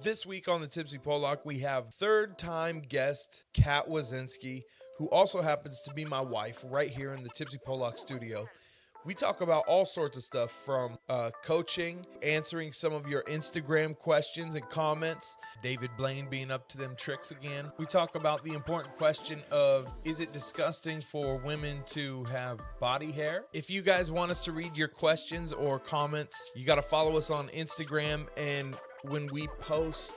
This week on the Tipsy Pollock, we have third-time guest Kat Wazinski, who also happens to be my wife, right here in the Tipsy Pollock studio. We talk about all sorts of stuff from coaching, answering some of your Instagram questions and comments, David Blaine being up to them tricks again. We talk about the important question of, is it disgusting for women to have body hair? If you guys want us to read your questions or comments, you got to follow us on Instagram, and when we post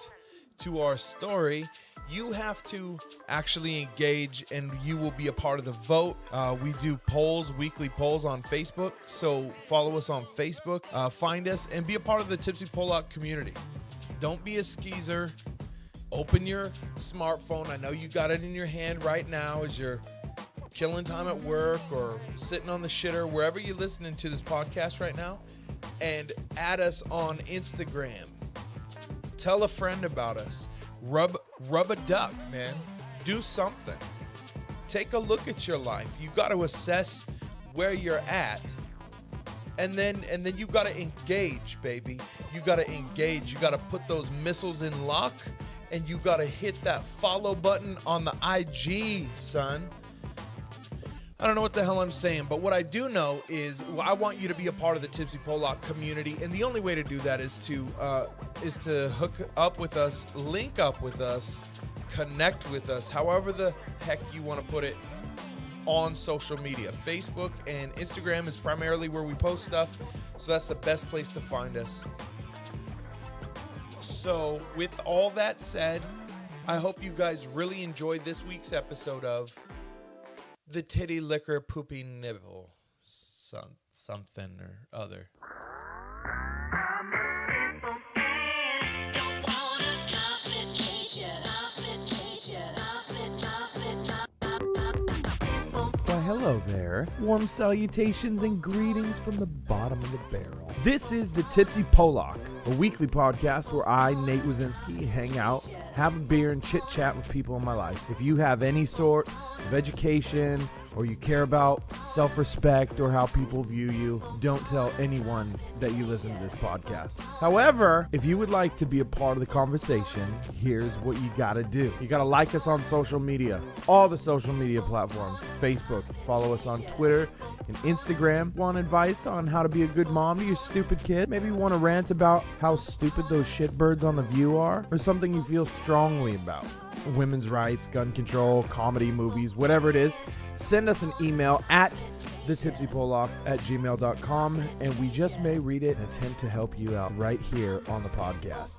to our story, you have to actually engage and you will be a part of the vote. We do polls, weekly polls on Facebook. So follow us on Facebook, find us, and be a part of the Tipsy Pollock community. Don't be a skeezer. Open your smartphone. I know you got it in your hand right now as you're killing time at work or sitting on the shitter, wherever you're listening to this podcast right now, and add us on Instagram. Tell a friend about us. Rub a duck, man. Do something. Take a look at your life. You got to assess where you're at. And then you got to engage, baby. You got to engage. You got to put those missiles in lock, and you got to hit that follow button on the IG, son. I don't know what the hell I'm saying, but what I do know is I want you to be a part of the Tipsy Pollock community, and the only way to do that is to hook up with us, link up with us, connect with us, however the heck you want to put it, on social media. Facebook and Instagram is primarily where we post stuff, so that's the best place to find us. So with all that said, I hope you guys really enjoyed this week's episode of The Titty Liquor Poopy Nibble, something or other. Why, hello there. Warm salutations and greetings from the bottom of the barrel. This is the Tipsy Pollock, a weekly podcast where I, Nate Wazinski, hang out, have a beer, and chit-chat with people in my life. If you have any sort of education, or you care about self-respect or how people view you, don't tell anyone that you listen to this podcast. However, if you would like to be a part of the conversation, here's what you gotta do. You gotta like us on social media, all the social media platforms, Facebook, follow us on Twitter and Instagram. Want advice on how to be a good mom to your stupid kid? Maybe you want to rant about how stupid those shitbirds on The View are, or something you feel strongly about. Women's rights, gun control, comedy, movies, whatever it is, send us an email at thetipsypollock@gmail.com, and we just may read it and attempt to help you out right here on the podcast.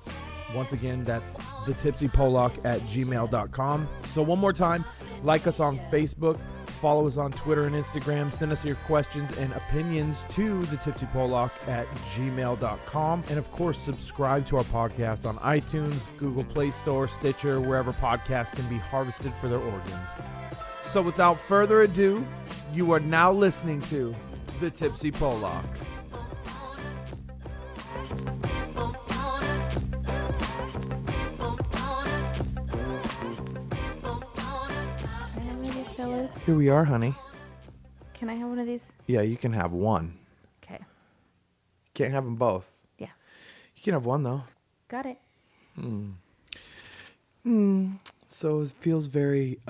Once again, that's thetipsypollock@gmail.com. So one more time, like us on Facebook, follow us on Twitter and Instagram, send us your questions and opinions to thetipsypollock@gmail.com, and of course, subscribe to our podcast on iTunes, Google Play Store, Stitcher, wherever podcasts can be harvested for their organs. So without further ado, you are now listening to The Tipsy Pollock. Here we are, honey. Can I have one of these? Yeah, you can have one. Okay. Can't have them both. Yeah. You can have one, though. Got it. So it feels very,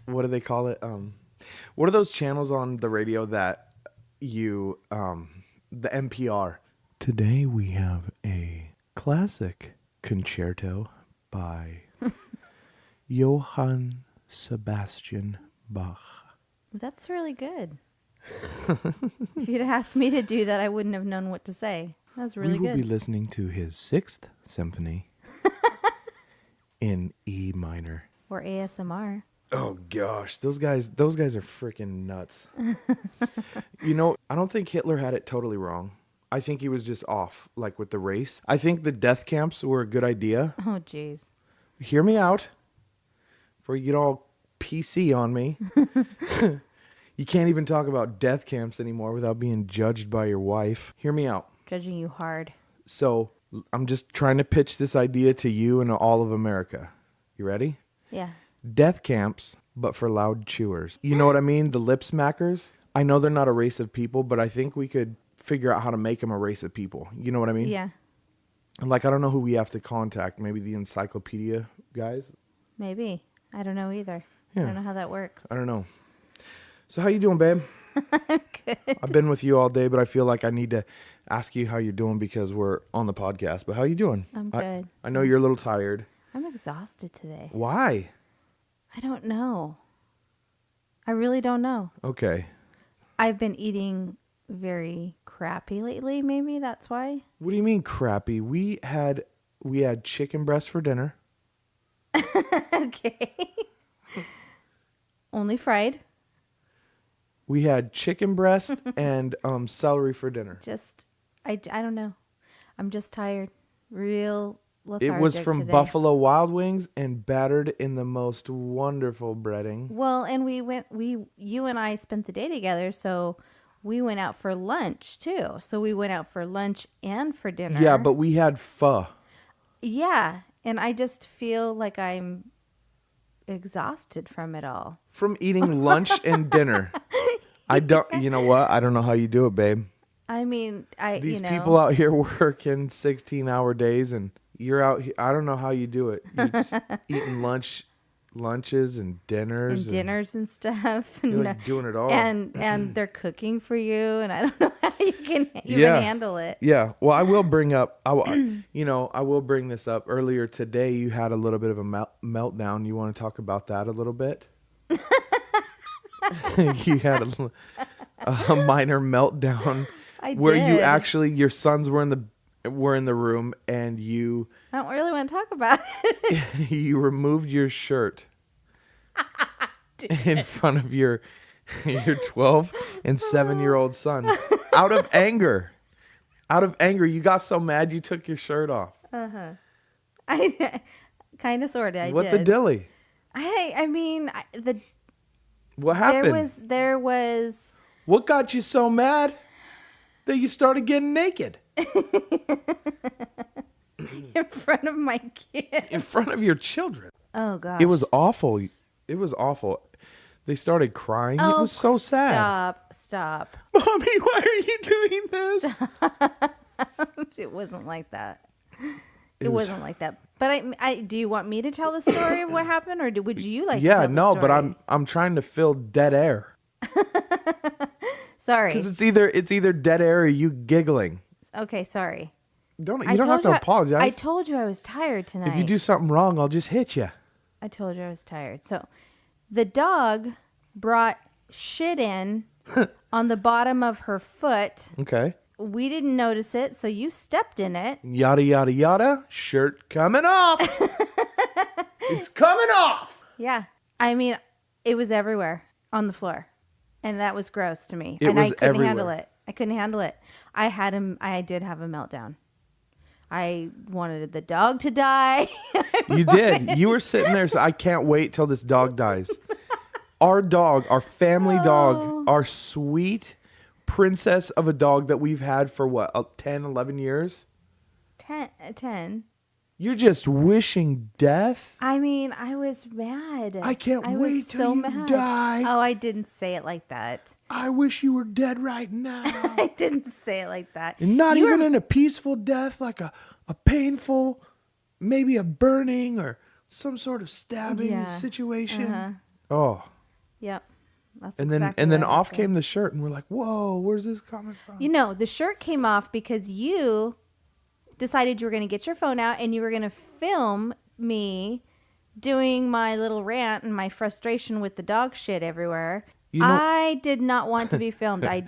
what do they call it? What are those channels on the radio that you, the NPR? Today we have a classic concerto by Johann Sebastian Bach. That's really good. If you'd asked me to do that, I wouldn't have known what to say. That was really good. We will be listening to his 6th symphony in E minor. Or ASMR. Oh gosh, those guys are freaking nuts. You know, I don't think Hitler had it totally wrong. I think he was just off, like with the race. I think the death camps were a good idea. Oh, jeez. Hear me out before you get all PC on me. You can't even talk about death camps anymore without being judged by your wife. Hear me out. Judging you hard. So I'm just trying to pitch this idea to you and all of America. You ready? Yeah. Death camps, but for loud chewers. You know what I mean? The lip smackers. I know they're not a race of people, but I think we could figure out how to make them a race of people. You know what I mean? Yeah. Like, I don't know who we have to contact. Maybe the encyclopedia guys? Maybe. I don't know either. Yeah. I don't know how that works. I don't know. So how you doing, babe? I'm good. I've been with you all day, but I feel like I need to ask you how you're doing because we're on the podcast. But how you doing? I'm good. I know you're a little tired. I'm exhausted today. Why? I don't know. I really don't know. Okay. I've been eating very crappy lately. Maybe that's why. What do you mean crappy? We had chicken breast for dinner. Okay. Only fried. We had chicken breast and celery for dinner. I don't know. I'm just tired. Real lethargic It was from today. Buffalo Wild Wings and battered in the most wonderful breading. Well, and you and I spent the day together, so we went out for lunch too. So we went out for lunch and for dinner. Yeah, but we had pho. Yeah, and I just feel like I'm exhausted from it all. From eating lunch and dinner. You know what? I don't know how you do it, babe. I mean, These people out here working 16-hour days and you're out here. I don't know how you do it. You're just eating lunches and dinners. And stuff. You're like doing it all. And they're cooking for you, and I don't know how you can even handle it. Yeah. Well, I will bring up, I will bring this up. Earlier today, you had a little bit of a meltdown. You want to talk about that a little bit? You had a minor meltdown where did. you actually, your sons were in the room and you I don't really want to talk about it. you removed your shirt in front of your 12 and 7-year-old son out of anger. Out of anger, you got so mad you took your shirt off. I kind of sort of. What the dilly? I mean, What happened? There was. What got you so mad that you started getting naked? In front of my kid. In front of your children. Oh, God. It was awful. It was awful. They started crying. Oh, it was so sad. Stop. Mommy, why are you doing this? It wasn't like that. It wasn't like that. But I do you want me to tell the story of what happened, or would you like to tell the story? But I'm trying to fill dead air. Sorry. Because it's either dead air or you giggling. Okay, sorry. You don't have to apologize. I told you I was tired tonight. If you do something wrong, I'll just hit you. I told you I was tired. So the dog brought shit in on the bottom of her foot. Okay. We didn't notice it, so you stepped in it. Yada, yada, yada. Shirt coming off. It's coming off. Yeah. I mean, it was everywhere on the floor. And that was gross to me. It was I couldn't everywhere. handle it. I couldn't handle it. I did have a meltdown. I wanted the dog to die. You did. You were sitting there, so I can't wait till this dog dies. Our dog, our family dog, our sweet princess of a dog that we've had for what, 10, 11 years? 10. You're just wishing death? I mean, I was mad. I can't wait till you die. Oh, I didn't say it like that. I wish you were dead right now. I didn't say it like that. And not even in a peaceful death, like a painful, maybe a burning or some sort of stabbing situation. Oh. Yep. That's And exactly then what off happened. came the shirt, and we're like, "Whoa, where's this coming from?" You know, the shirt came off because you decided you were going to get your phone out and you were going to film me doing my little rant and my frustration with the dog shit everywhere. I did not want to be filmed. I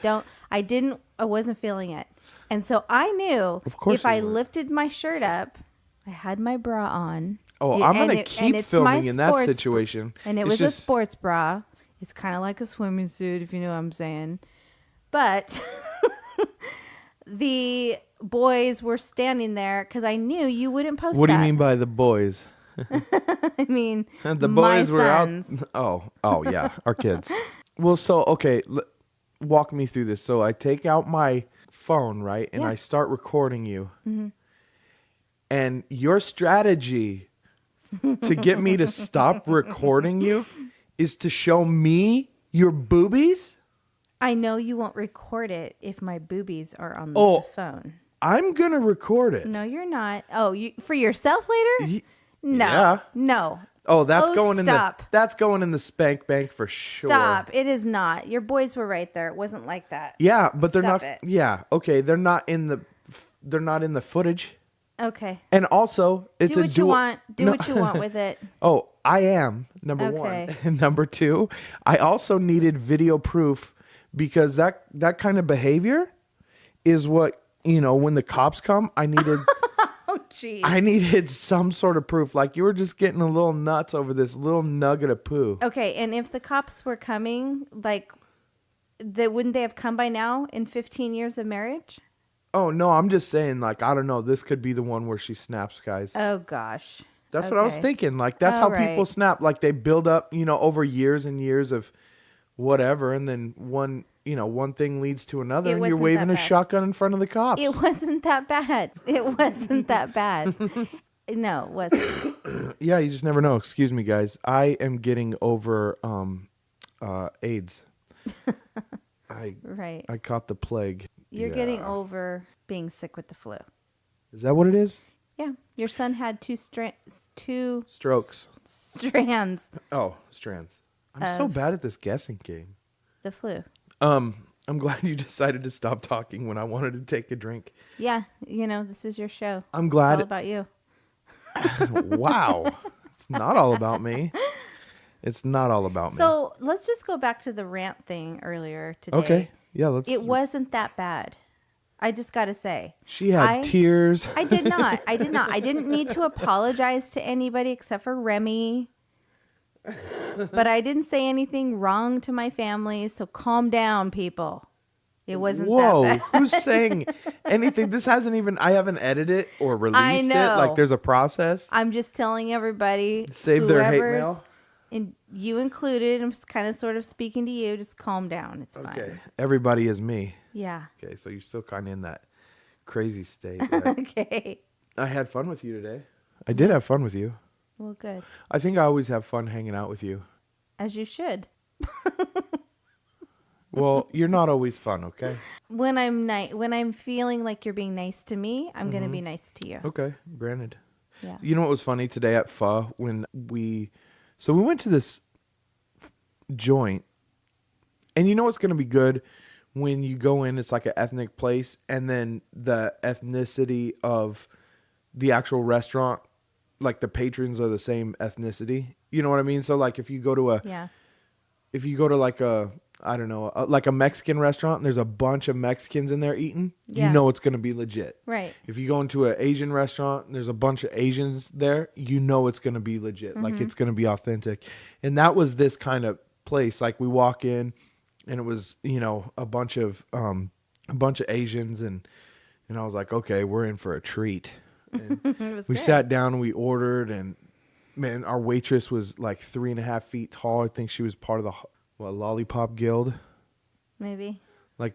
wasn't feeling it. And so I knew if I lifted my shirt up, I had my bra on. Oh, I'm going to keep filming in that situation. And it was a sports bra. It's kind of like a swimming suit, if you know what I'm saying. But the boys were standing there because I knew you wouldn't post What that. do you mean by the boys? I mean, the boys my were sons. out. Oh, yeah, our kids. Well, so, okay, walk me through this. So I take out my phone, right? And I start recording you. Mm-hmm. And your strategy to get me to stop recording you is to show me your boobies? I know you won't record it if my boobies are on the phone. I'm going to record it. No, you're not. Oh, for yourself later? No. Yeah. No. Oh, that's stop. that's going in the spank bank for sure. Stop. It is not. Your boys were right there. It wasn't like that. Yeah, but they're Stop not. it. Yeah, okay, they're not in the footage. Okay. And also, it's Do a what you dual. want. Do what you want with it. Oh, I am number Okay. one. And number two, I also needed video proof because that kind of behavior is what, when the cops come, I needed Oh, jeez. I needed some sort of proof. Like you were just getting a little nuts over this little nugget of poo. Okay, and if the cops were coming, like, wouldn't they have come by now in 15 years of marriage? Oh, no, I'm just saying, like, I don't know. This could be the one where she snaps, guys. Oh, gosh. That's what I was Okay. thinking. Like, that's All how people right. snap. Like, they build up, over years and years of whatever. And then one thing leads to another. It And you're wasn't waving that a bad. shotgun in front of the cops. It wasn't that bad. It wasn't that bad. No, it wasn't. Yeah, you just never know. Excuse me, guys. I am getting over AIDS. Right. I caught the plague. You're Yeah. getting over being sick with the flu. Is that what it is? Yeah. Your son had two Strokes. strands. Oh, strands. I'm so bad at this guessing game. The flu. I'm glad you decided to stop talking when I wanted to take a drink. Yeah. This is your show. I'm It's glad. all about you. Wow. It's not all about me. It's not all about me. So let's just go back to the rant thing earlier today. Okay. Yeah, let's. It wasn't that bad. I just got to say. She had tears. I did not. I did not. I didn't need to apologize to anybody except for Remy. But I didn't say anything wrong to my family, so calm down, people. It wasn't Whoa, that bad. who's saying anything? This hasn't even, I haven't edited it or released it. know. Like there's a process. I'm just telling everybody. Save their hate whoever's- mail. And you included. I'm just kind of sort of speaking to you. Just calm down. It's fine. Okay. Everybody is me. Yeah. Okay, so you're still kind of in that crazy state. Right? Okay. I had fun with you today. I did have fun with you. Well, good. I think I always have fun hanging out with you. As you should. Well, you're not always fun, okay? When I'm feeling like you're being nice to me, I'm gonna be nice to you. Okay, granted. Yeah. You know what was funny today at Pho when we went to this joint, and you know what's gonna be good when you go in? It's like an ethnic place, and then the ethnicity of the actual restaurant, like the patrons are the same ethnicity. You know what I mean? So like if you go to like a I don't know, like a Mexican restaurant and there's a bunch of Mexicans in there eating, Yeah. you know it's going to be legit. Right. If you go into an Asian restaurant and there's a bunch of Asians there, you know it's going to be legit. Like it's going to be authentic. And that was this kind of place. Like we walk in and it was, a bunch of Asians and I was like, okay, we're in for a treat. And It was we good. sat down, we ordered, and man, our waitress was like 3.5 feet tall. I think she was part of the Lollipop Guild. Maybe. Like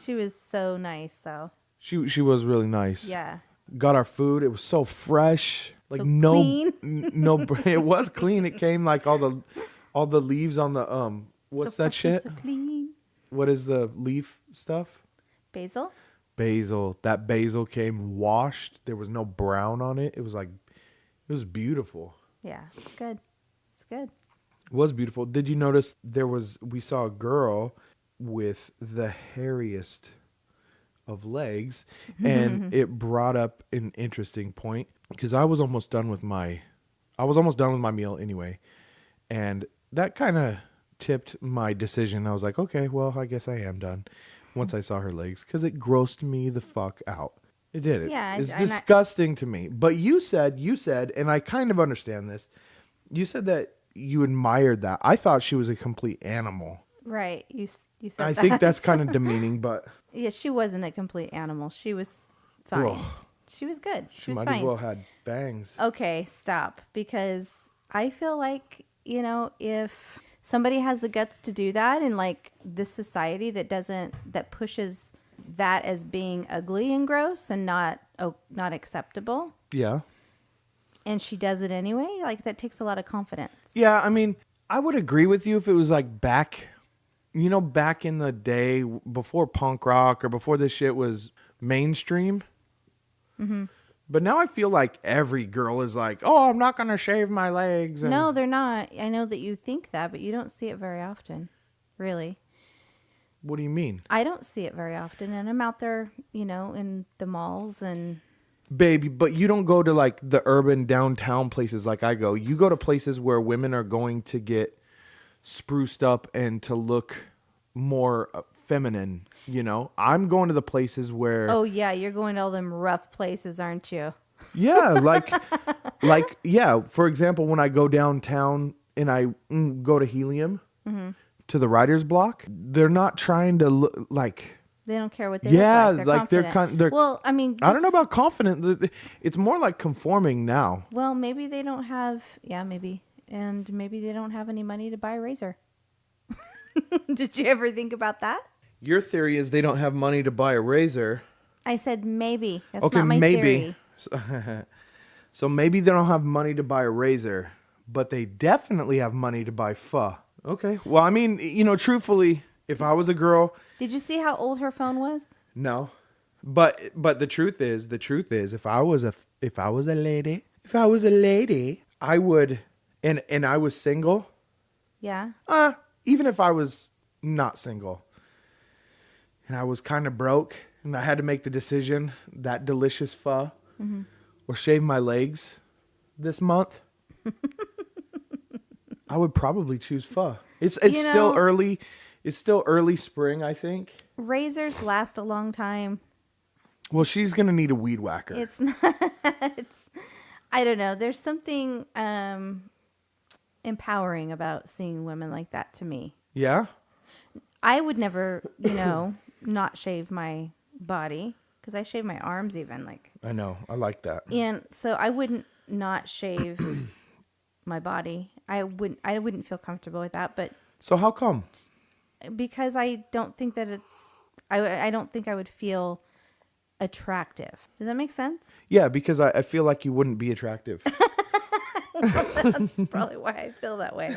She was so nice though. she was really nice. Yeah. Got our food. It was so fresh. Like So no, clean. no, it was clean. It came like all the leaves on the what's So that fresh and shit? So clean. What is the leaf stuff? Basil. Basil. That basil came washed. There was no brown on it. It was beautiful. Yeah, it's good. It's good. It was beautiful. Did you notice we saw a girl with the hairiest of legs, and it brought up an interesting point because I was almost done with my meal anyway, and that kind of tipped my decision. I was like, okay, well, I guess I am done once I saw her legs because it grossed me the fuck out. It did. Yeah, It's I- disgusting to me. But you said, and I kind of understand this. You said that you admired that. I thought she was a complete animal. Right. You said I that. think that's kind of demeaning, but Yeah, she wasn't a complete animal. She was fine. Ugh. She was good. She she was might fine. as well had bangs. Okay, stop. Because I feel like, if somebody has the guts to do that in like this society that pushes that as being ugly and gross and not acceptable, Yeah. and she does it anyway, like that takes a lot of confidence. Yeah, I mean, I would agree with you if it was like back in the day before punk rock or before this shit was mainstream. But now I feel like every girl is like, oh, I'm not going to shave my legs. And No, they're not. I know that you think that, but you don't see it very often. Really. What do you mean? I don't see it very often. And I'm out there, in the malls and... Baby, but you don't go to like the urban downtown places like I go. You go to places where women are going to get spruced up and to look more feminine, I'm going to the places where Oh, yeah, you're going to all them rough places, aren't you? yeah, like yeah, for example, when I go downtown and I go to Helium to the writer's block, they're not trying to look like They don't care what they yeah, look like. They're confident. Well, I mean... I don't know about confident. It's more like conforming now. Well, maybe they don't have... Yeah, maybe. And maybe they don't have any money to buy a razor. Did you ever think about that? Your theory is they don't have money to buy a razor. I said maybe. That's Okay, not my maybe. theory. So maybe they don't have money to buy a razor, but they definitely have money to buy pho. Okay. Well, I mean, truthfully, if I was a girl... Did you see how old her phone was? No. But the truth is, if I was a lady, I would, and I was single. Yeah. Even if I was not single, and I was kind of broke, and I had to make the decision, that delicious pho, or shave my legs this month, I would probably choose pho. It's still early. It's still early spring, I think. Razors last a long time. Well, she's going to need a weed whacker. It's not. I don't know. There's something empowering about seeing women like that to me. Yeah? I would never, not shave my body because I shave my arms even. I know. I like that. And so I wouldn't not shave my body. I wouldn't feel comfortable with that. But so how come? Because I don't think that I don't think I would feel attractive. Does that make sense? Yeah, because I feel like you wouldn't be attractive. That's probably why I feel that way.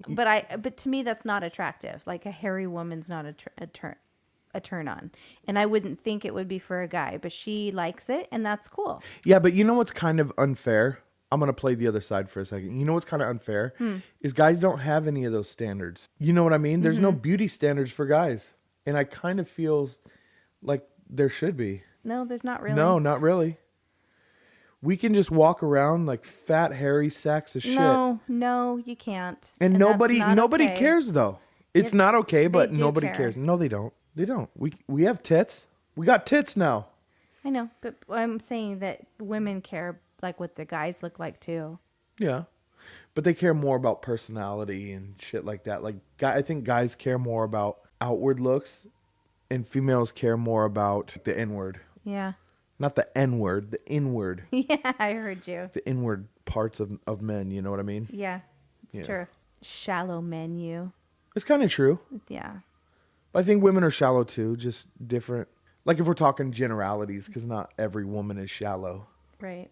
But to me, that's not attractive. Like a hairy woman's not a turn on. And I wouldn't think it would be for a guy, but she likes it and that's cool. Yeah, but you know what's kind of unfair? I'm going to play the other side for a second. You know what's kind of unfair? Is guys don't have any of those standards. You know what I mean? There's no beauty standards for guys. And I kind of feel like there should be. No, there's not really. No, not really. We can just walk around like fat, hairy sacks of shit. No, you can't. And nobody okay. cares though. It's not okay, but nobody care. cares. No, they don't. They don't. We have tits. We got tits now. I know, but I'm saying that women care like what the guys look like too. Yeah. But they care more about personality and shit like that. Like I think guys care more about outward looks and females care more about the inward. Yeah. Not the N-word, the inward. Yeah, I heard you. The inward parts of men, you know what I mean? Yeah, it's true. Shallow men, you. It's kind of true. Yeah. But I think women are shallow too, just different. Like if we're talking generalities, because not every woman is shallow. Right.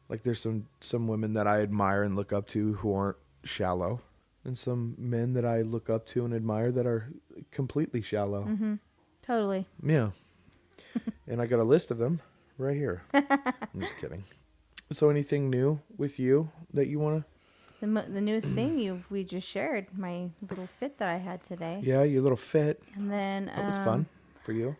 Like there's some women that I admire and look up to who aren't shallow. And some men that I look up to and admire that are completely shallow. Mm-hmm. Totally. Yeah. And I got a list of them right here. I'm just kidding. So anything new with you that you want to? The newest thing we just shared, my little fit that I had today. Yeah, your little fit. And then... That was fun for you.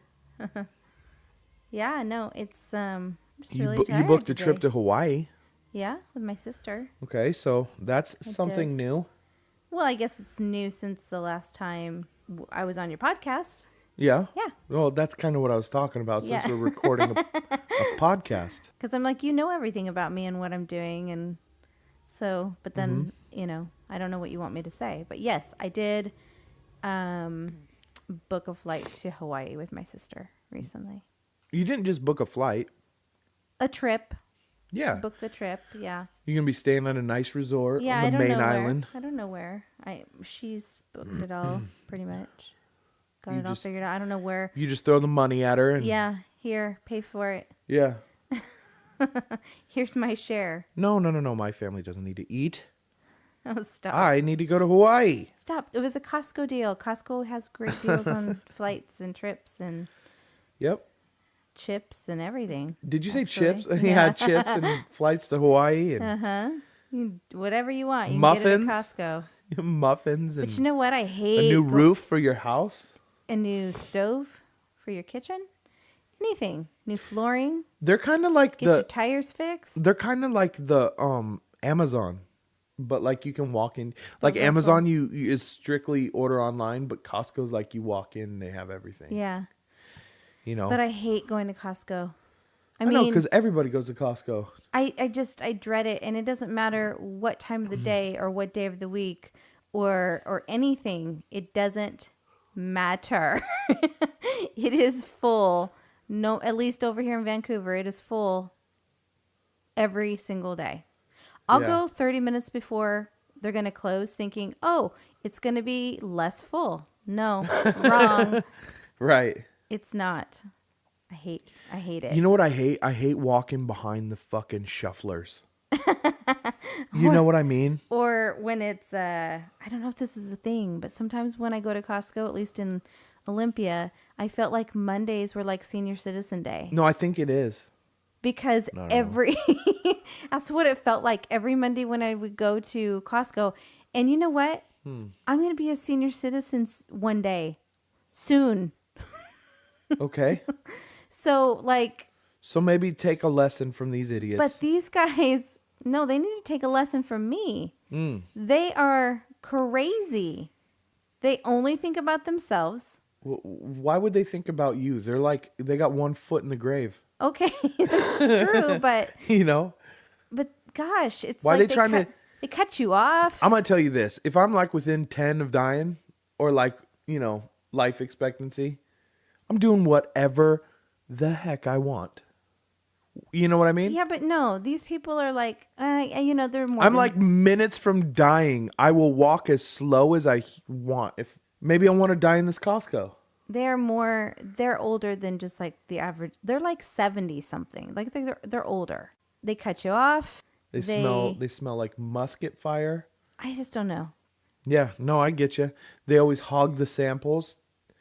Yeah, no, it's just really tired you booked today. a trip to Hawaii. Yeah, with my sister. Okay, so that's something new. Well, I guess it's new since the last time I was on your podcast. Yeah? Yeah. Well, that's kind of what I was talking about since we're recording a podcast. Because I'm like, you know everything about me and what I'm doing. And so, but then, I don't know what you want me to say. But yes, I did book a flight to Hawaii with my sister recently. You didn't just book a flight. A trip. Yeah. Book the trip, yeah. You're going to be staying on a nice resort on the main island. I don't know where. She's booked it all, pretty much. Got it all figured out. I don't know where. You just throw the money at her. And yeah, here, pay for it. Yeah. Here's my share. No. My family doesn't need to eat. Oh, stop. I need to go to Hawaii. Stop. It was a Costco deal. Costco has great deals on flights and trips and Yep. chips and everything. Did you say actually. chips? He Yeah. had chips and flights to Hawaii and Whatever you want. You can get it at Muffins? Costco. muffins and But you know what? I a hate new roof for your house. a new stove for your kitchen. Anything. New flooring. They're kind of like Get your the tires fixed. they're kind of like the Amazon, but like you can walk in. Like Local. Amazon, you is strictly order online, but Costco's like you walk in and they have everything. Yeah. You know. But I hate going to Costco. I know mean, because everybody goes to Costco. I dread it, and it doesn't matter what time of the day or what day of the week or anything. It doesn't matter. It is full. No, at least over here in Vancouver, it is full every single day. I'll Yeah. go 30 minutes before they're going to close thinking, oh, it's going to be less full. No, wrong. Right. It's not. I hate it. You know what I hate? I hate walking behind the fucking shufflers. You know what I mean? Or when it's, I don't know if this is a thing, but sometimes when I go to Costco, at least in Olympia, I felt like Mondays were like Senior Citizen Day. No, I think it is. Because that's what it felt like every Monday when I would go to Costco. And you know what? I'm going to be a senior citizen one day soon. Okay. So So maybe take a lesson from these idiots. but these guys, no, they need to take a lesson from me. They are crazy. They only think about themselves. Why would they think about you? They're like, they got one foot in the grave. Okay, that's true, but You know? gosh, it's Why like they trying to- they cut you off. I'm going to tell you this. If I'm like within 10 of dying or like, you know, life expectancy, I'm doing whatever the heck I want. You know what I mean? Yeah, but no, these people are like, they're more. I'm than- like minutes from dying. I will walk as slow as I want. If maybe I want to die in this Costco. they're older than just like the average. They're like 70 something. Like they're older. They cut you off. They smell like musket fire. I just don't know. Yeah, no, I get you. They always hog the samples.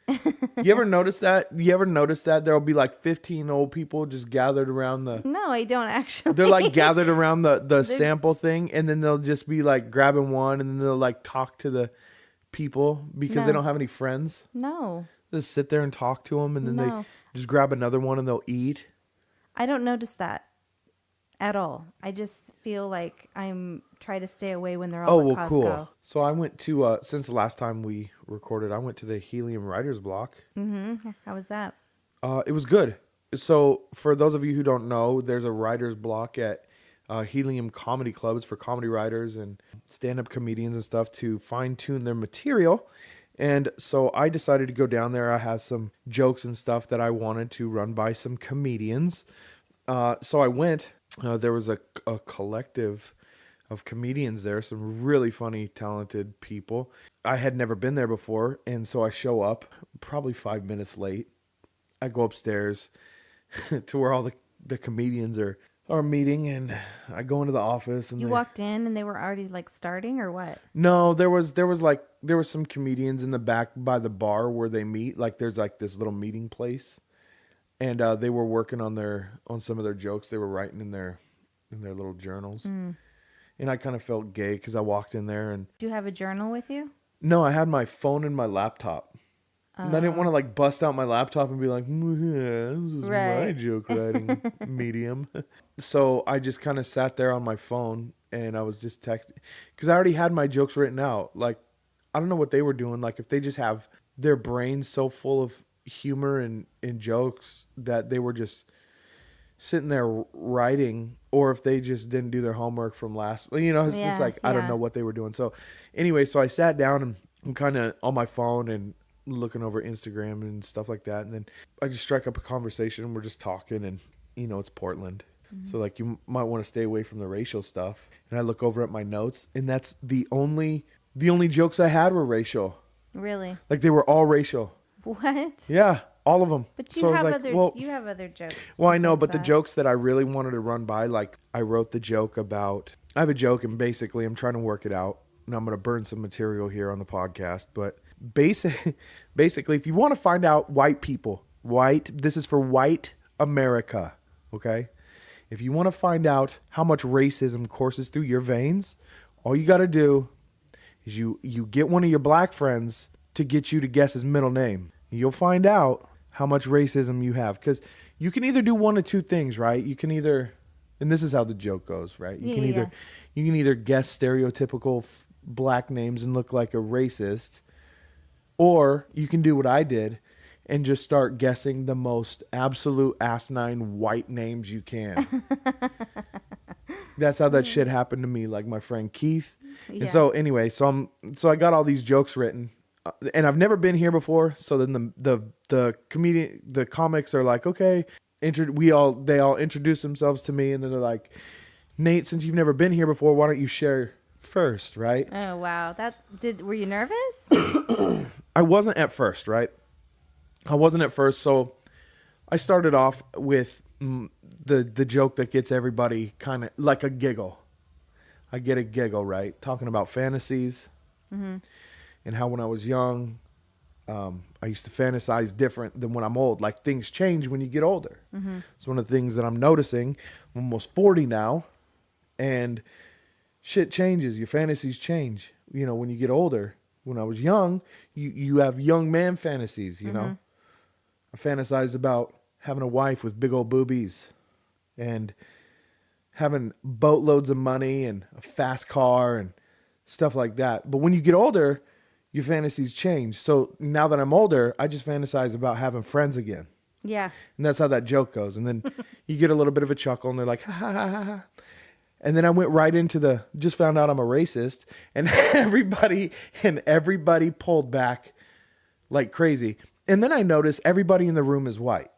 You ever notice that? There'll be like 15 old people just gathered around the. No, I don't actually. They're like gathered around the sample thing, and then they'll just be like grabbing one, and then they'll like talk to the people because they No. don't have any friends. No, Just sit there and talk to them, and then they No. just grab another one and they'll eat. I don't notice that at all. I just feel like I'm trying to stay away when they're all Oh, at well, Costco. cool. So I went to, since the last time we recorded, I went to the Helium Writers Block. How was that? It was good. So for those of you who don't know, there's a writer's block at Helium Comedy Club. It's for comedy writers and stand-up comedians and stuff to fine-tune their material. And so I decided to go down there. I have some jokes and stuff that I wanted to run by some comedians. So I went. There was a collective of comedians there, some really funny, talented people. I had never been there before, and so I show up probably 5 minutes late. I go upstairs to where all the comedians are meeting, and I go into the office. And You walked in and they were already like starting or what? No, there was some comedians in the back by the bar where they meet. Like there's like this little meeting place, and they were working on some of their jokes. They were writing in their little journals. And I kind of felt gay because I walked in there and Do you have a journal with you? no, I had my phone and my laptop. And I didn't want to like bust out my laptop and be like, this is my Right. joke writing medium. So I just kind of sat there on my phone and I was just texting because I already had my jokes written out. Like, I don't know what they were doing. Like if they just have their brains so full of humor and jokes that they were just sitting there writing, or if they just didn't do their homework from last, it's just Yeah, like, I don't yeah. know what they were doing. So anyway, so I sat down and I'm kind of on my phone and looking over Instagram and stuff like that. And then I just strike up a conversation and we're just talking and, it's Portland. So like you might want to stay away from the racial stuff. And I look over at my notes and that's the only jokes I had were racial. Really? Like they were all racial. What? Yeah, all of them. But you So I was have like, you have other jokes. well, I know, besides but the that. jokes that I really wanted to run by, like I wrote the joke about, I have a joke and basically I'm trying to work it out. and I'm going to burn some material here on the podcast, but basically, if you want to find out white people, this is for white America, okay? If you want to find out how much racism courses through your veins, all you got to do is you get one of your black friends to get you to guess his middle name. You'll find out how much racism you have, because you can either do one of two things, right? You can either, and this is how the joke goes, right? You can either guess stereotypical black names and look like a racist, or you can do what I did and just start guessing the most absolute asinine white names you can. That's how that shit happened to me, like my friend Keith. Yeah. And so anyway, so I got all these jokes written, and I've never been here before. So then the comics are like, okay, they all introduce themselves to me, and then they're like, Nate, since you've never been here before, why don't you share first, right? Oh wow, were you nervous? I wasn't at first, right? I wasn't at first, so I started off with the joke that gets everybody kind of like a giggle. I get a giggle, right? Talking about fantasies and how when I was young, I used to fantasize different than when I'm old. Like things change when you get older. It's one of the things that I'm noticing. I'm almost 40 now, and shit changes. Your fantasies change. You know, when you get older. When I was young, you have young man fantasies, you know. I fantasized about having a wife with big old boobies and having boatloads of money and a fast car and stuff like that. But when you get older, your fantasies change. So now that I'm older, I just fantasize about having friends again. Yeah. And that's how that joke goes. And then you get a little bit of a chuckle and they're like, ha ha ha ha ha. And then I went right into just found out I'm a racist, and everybody pulled back like crazy. And then I noticed everybody in the room is white.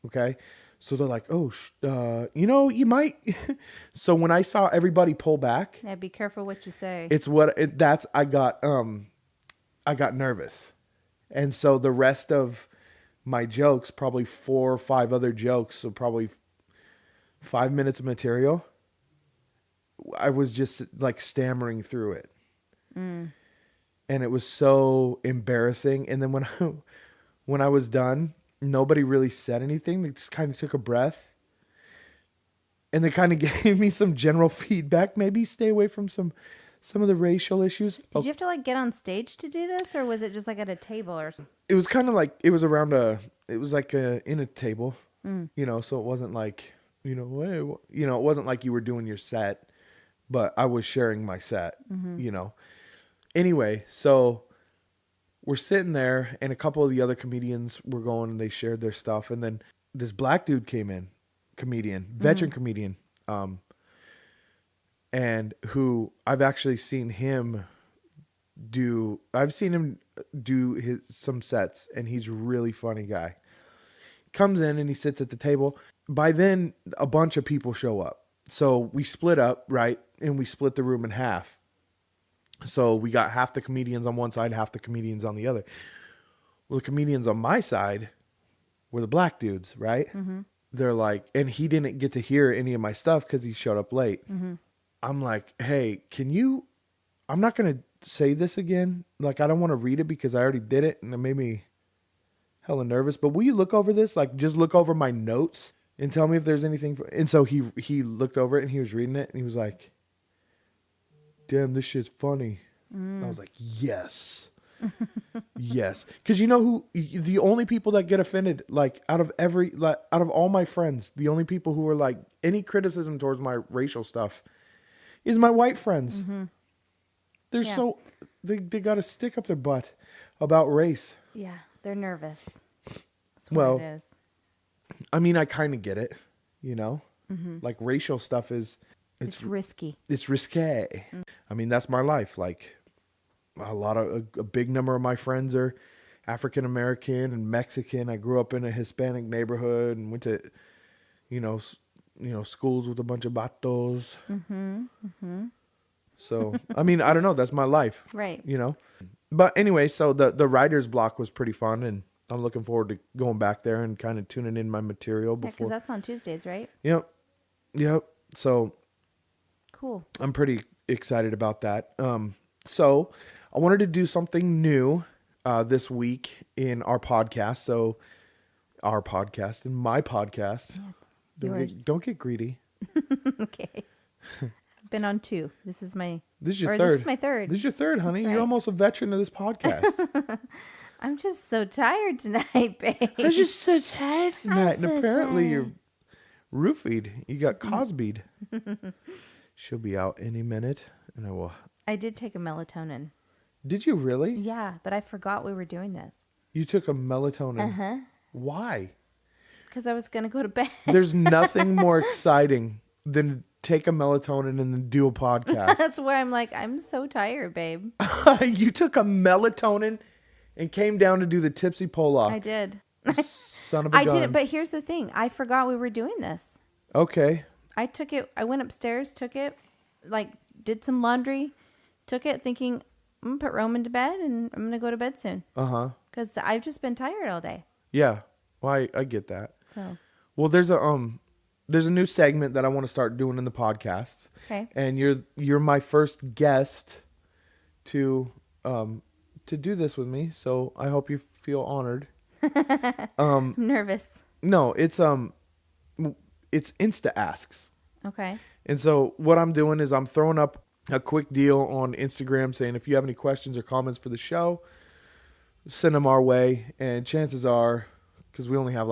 Okay. So they're like, oh, you might. So when I saw everybody pull back, Yeah, be careful what you say. I got nervous. And so the rest of my jokes, probably 4 or 5 other jokes, so probably 5 minutes of material, I was just like stammering through it. And it was so embarrassing. And then when I was done, nobody really said anything. They just kind of took a breath. And they kind of gave me some general feedback. Maybe stay away from some of the racial issues. Did you have to like get on stage to do this, or was it just like at a table or something? It was kind of like, it was in a table, you know, so it wasn't like, it wasn't like you were doing your set, but I was sharing my set, you know. Anyway, so we're sitting there, and a couple of the other comedians were going, and they shared their stuff. And then this black dude came in, veteran comedian, and who I've actually seen him do some sets, and he's a really funny guy. Comes in and he sits at the table. By then, a bunch of people show up. So we split up, right? And we split the room in half. So we got half the comedians on one side, half the comedians on the other. Well, the comedians on my side were the black dudes, right? They're like, and he didn't get to hear any of my stuff because he showed up late. I'm like, hey, I'm not going to say this again. Like, I don't want to read it because I already did it, and it made me hella nervous. But will you look over this? Like, just look over my notes and tell me if there's anything. And so he looked over it, and he was reading it, and he was like, damn, this shit's funny. I was like, yes. Yes. Because you know who, the only people that get offended, like out of all my friends, the only people who are like any criticism towards my racial stuff is my white friends. They're they got a stick up their butt about race. Yeah, they're nervous. That's what it is. I mean, I kind of get it, you know, like racial stuff it's risky. It's risque. I mean, that's my life. Like a big number of my friends are African American and Mexican. I grew up in a Hispanic neighborhood and went to, schools with a bunch of vatos. So, I mean, I don't know. That's my life. Right. You know? But anyway, so the writer's block was pretty fun, and I'm looking forward to going back there and kind of tuning in my material before. Yeah, because that's on Tuesdays, right? Yep. So cool. I'm pretty excited about that. So I wanted to do something new this week in our podcast. So our podcast and my podcast. Yours. Don't get greedy. Okay. I've been on 2. This is my This is your or third. This is my third. This is your third, honey. That's You're right. almost a veteran of this podcast. I'm just so tired tonight, babe. I'm just so tired tonight. And so apparently tired. you're roofied. You got Cosby'd. She'll be out any minute. And I will. I did take a melatonin. Did you really? Yeah, but I forgot we were doing this. You took a melatonin. Uh-huh. Why? Because I was going to go to bed. There's nothing more exciting than to take a melatonin and then do a podcast. That's why I'm like, I'm so tired, babe. You took a melatonin and came down to do the Tipsy Pollock. I did. Son of a I gun. didn't, but here's the thing. I forgot we were doing this. Okay. I took it. I went upstairs, took it, like did some laundry, took it thinking, I'm going to put Roman to bed and I'm going to go to bed soon. Uh-huh. Because I've just been tired all day. Yeah. Well, I get that. So, Well, there's a new segment that I want to start doing in the podcast. okay. And you're my first guest to do this with me. So I hope you feel honored. I'm nervous. No, it's Insta Asks. Okay. And so what I'm doing is I'm throwing up a quick deal on Instagram saying if you have any questions or comments for the show, send them our way. And chances are, because we only have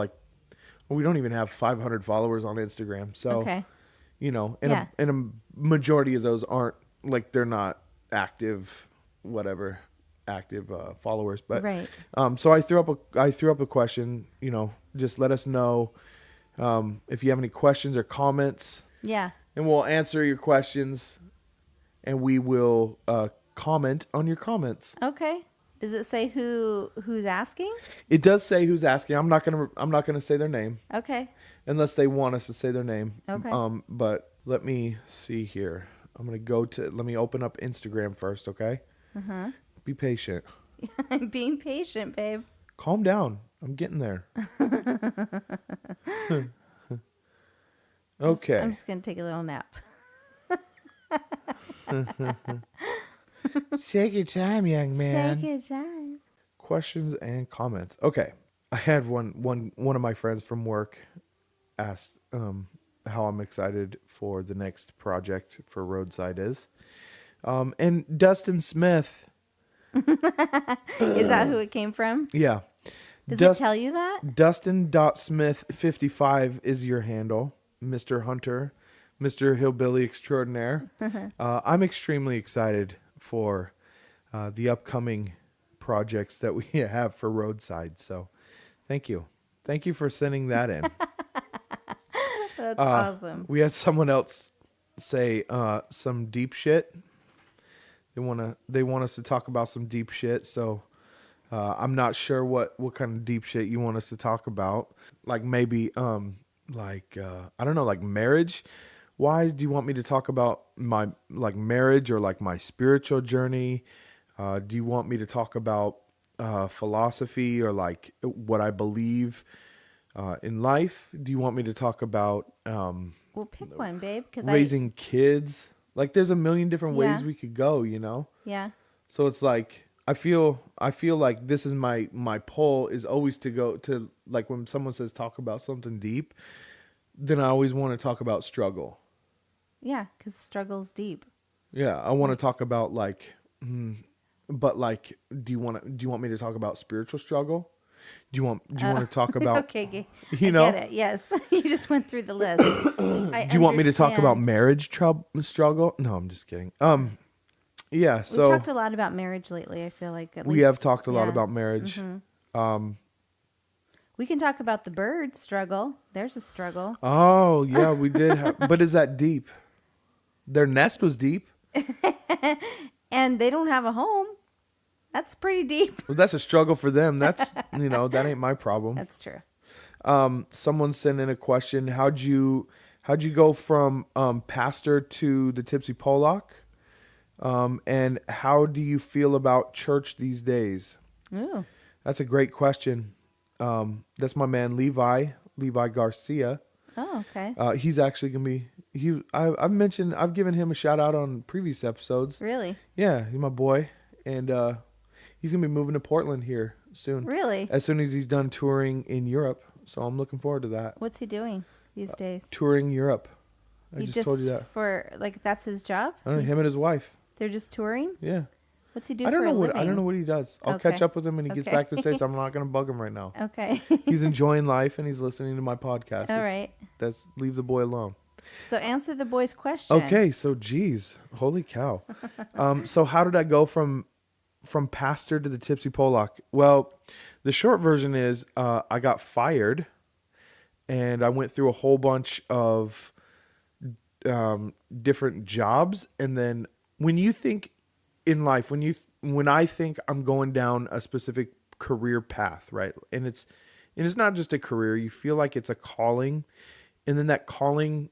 we don't even have 500 followers on Instagram. So, Okay. and Yeah. a majority of those aren't they're not active followers. But Right. so I threw up a question. Just let us know if you have any questions or comments. Yeah. And we'll answer your questions, and we will comment on your comments. Okay. Does it say who's asking? It does say who's asking. I'm not gonna say their name Okay. unless they want us to say their name. Okay. But let me see here. Let me open up Instagram first, okay? Uh-huh. Be patient. I'm being patient, babe. Calm down. I'm getting there. Okay. I'm just going to take a little nap. Take your time, young man. Take your time. Questions and comments. Okay. I had one of my friends from work asked how I'm excited for the next project for Roadside is. And Dustin Smith. Is that who it came from? Yeah. Does it tell you that? Dustin.smith55 is your handle, Mr. Hunter, Mr. Hillbilly Extraordinaire. I'm extremely excited for the upcoming projects that we have for Roadside. So thank you. Thank you for sending that in. That's awesome. We had someone else say some deep shit. They want us to talk about some deep shit. So I'm not sure what kind of deep shit you want us to talk about. Like maybe I don't know, like marriage wise. Do you want me to talk about my marriage or my spiritual journey? Do you want me to talk about philosophy or what I believe in life? Do you want me to talk about Well, pick one, babe. Because raising kids? There's a million different ways Yeah. we could go, Yeah. So it's I feel like this is my pull is always to go to when someone says talk about something deep, then I always want to talk about struggle. Yeah, because struggle's deep. Yeah, I want to talk about but do you want me to talk about spiritual struggle? Do you want to talk about Okay, I you know? get it. Yes, you just went through the list. Do you want me to talk about marriage struggle? No, I'm just kidding. Yeah, so We've talked a lot about marriage lately. I feel like we have talked a lot about marriage. We can talk about the bird struggle. There's a struggle. Oh, yeah, we did have, but is that deep? Their nest was deep. And they don't have a home. That's pretty deep. Well, that's a struggle for them. That's, that ain't my problem. That's true. Someone sent in a question. How'd you go from pastor to the Tipsy Pollock? And how do you feel about church these days? Ooh. That's a great question. That's my man, Levi Garcia. Oh, okay. He's actually gonna be I've given him a shout out on previous episodes. Really? Yeah, he's my boy, and he's gonna be moving to Portland here soon. Really? As soon as he's done touring in Europe, so I'm looking forward to that. What's he doing these days? Touring Europe. I He just told you that. For like that's his job? I don't know, him and his wife. They're just touring? Yeah. What's he do I don't for know a what living? I don't know what he does. I'll Okay. catch up with him when he gets Okay. back to the States. I'm not gonna bug him right now. Okay. He's enjoying life and he's listening to my podcast. All right. That's leave the boy alone. So answer the boy's question. Okay, so geez, holy cow. So how did I go from pastor to the Tipsy Pollock? Well, the short version is I got fired, and I went through a whole bunch of different jobs. And then when you think in life, when I think I'm going down a specific career path, right? And it's not just a career. You feel like it's a calling, and then that calling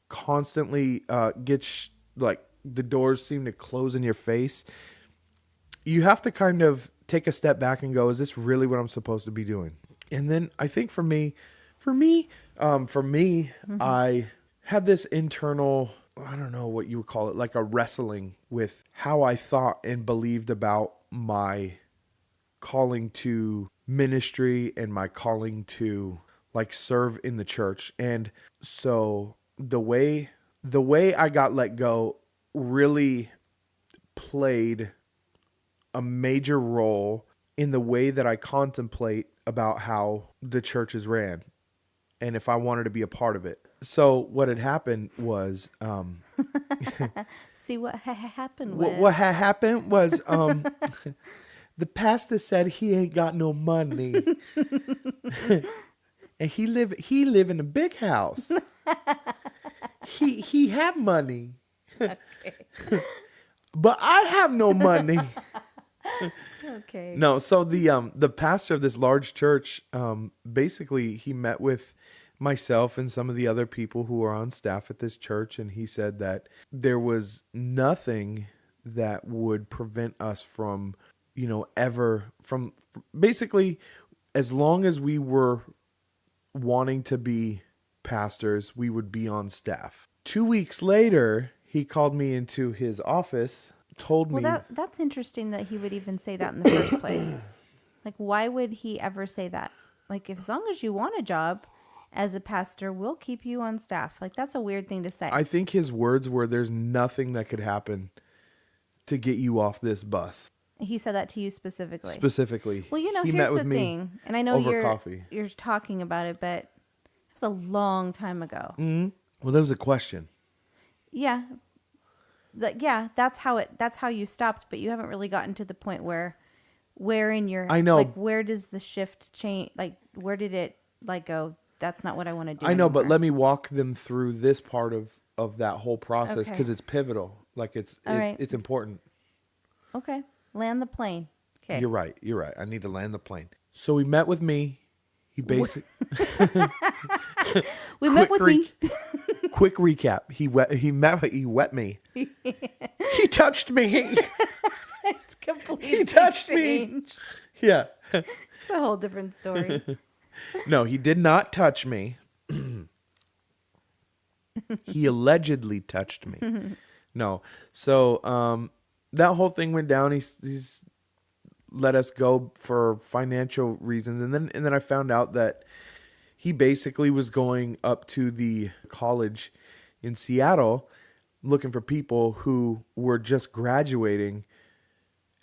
constantly gets like the doors seem to close in your face. You have to kind of take a step back and go, is this really what I'm supposed to be doing? And then I think for me, I had this internal, I don't know what you would call it, like a wrestling with how I thought and believed about my calling to ministry and my calling to like serve in the church. And so the way I got let go really played a major role in the way that I contemplate about how the church is ran and if I wanted to be a part of it. So what had happened was See what happened was what had happened was the pastor said he ain't got no money. And he live in a big house. he have money. But I have no money. Okay. No, so the pastor of this large church, basically he met with myself and some of the other people who are on staff at this church, and he said that there was nothing that would prevent us from, basically, as long as we were wanting to be pastors, we would be on staff. 2 weeks later, he called me into his office, told me... Well, that's interesting that he would even say that in the first place. Like, why would he ever say that? Like, as long as you want a job as a pastor, we'll keep you on staff. Like, that's a weird thing to say. I think his words were, there's nothing that could happen to get you off this bus. He said that to you specifically. Specifically. Well, he here's met with the me thing, and I know over coffee. you're talking about it, but it was a long time ago. Mm-hmm. Well, there was a question. Yeah. That's how you stopped, but you haven't really gotten to the point where in your, I know. like, where does the shift change? Like, where did it like go? That's not what I want to do. I know, anymore. but let me walk them through this part of that whole process, because Okay. it's pivotal. Like it's important. Okay. Land the plane. Okay. You're right. I need to land the plane. So he met with me. He basically met with me. Quick recap. He wet me. He touched me. It's completely He touched changed. me. Yeah. It's a whole different story. No, he did not touch me. He allegedly touched me. No. So that whole thing went down. He's let us go for financial reasons, and then I found out that he basically was going up to the college in Seattle looking for people who were just graduating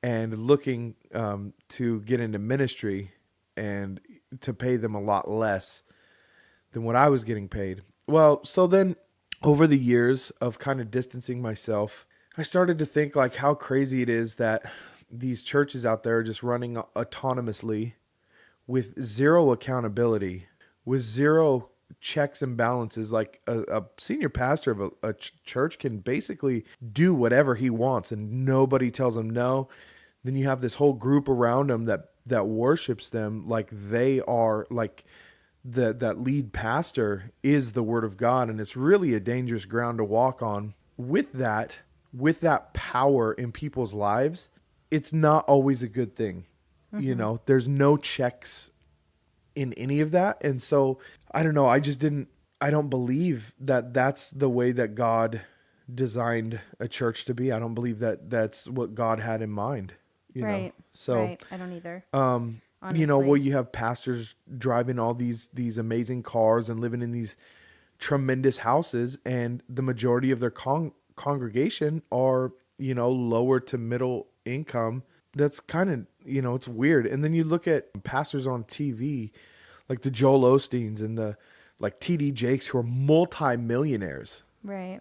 and looking to get into ministry, and to pay them a lot less than what I was getting paid. Well, so then over the years of kind of distancing myself, I started to think like how crazy it is that these churches out there are just running autonomously with zero accountability, with zero checks and balances. Like a senior pastor of a church can basically do whatever he wants and nobody tells him no. Then you have this whole group around him that worships them like they are, like that lead pastor is the word of God. And it's really a dangerous ground to walk on. With that power in people's lives, it's not always a good thing. Mm-hmm. There's no checks in any of that. And so I don't know. I just didn't I don't believe that that's the way that God designed a church to be. I don't believe that that's what God had in mind, you know. Right. So, Right. I don't either. you know, where Honestly. you have pastors driving all these amazing cars and living in these tremendous houses, and the majority of their congregation are, you know, lower to middle income. That's kind of, you know, it's weird. And then you look at pastors on TV, like the Joel Osteens and the like TD Jakes, who are multi-millionaires. Right.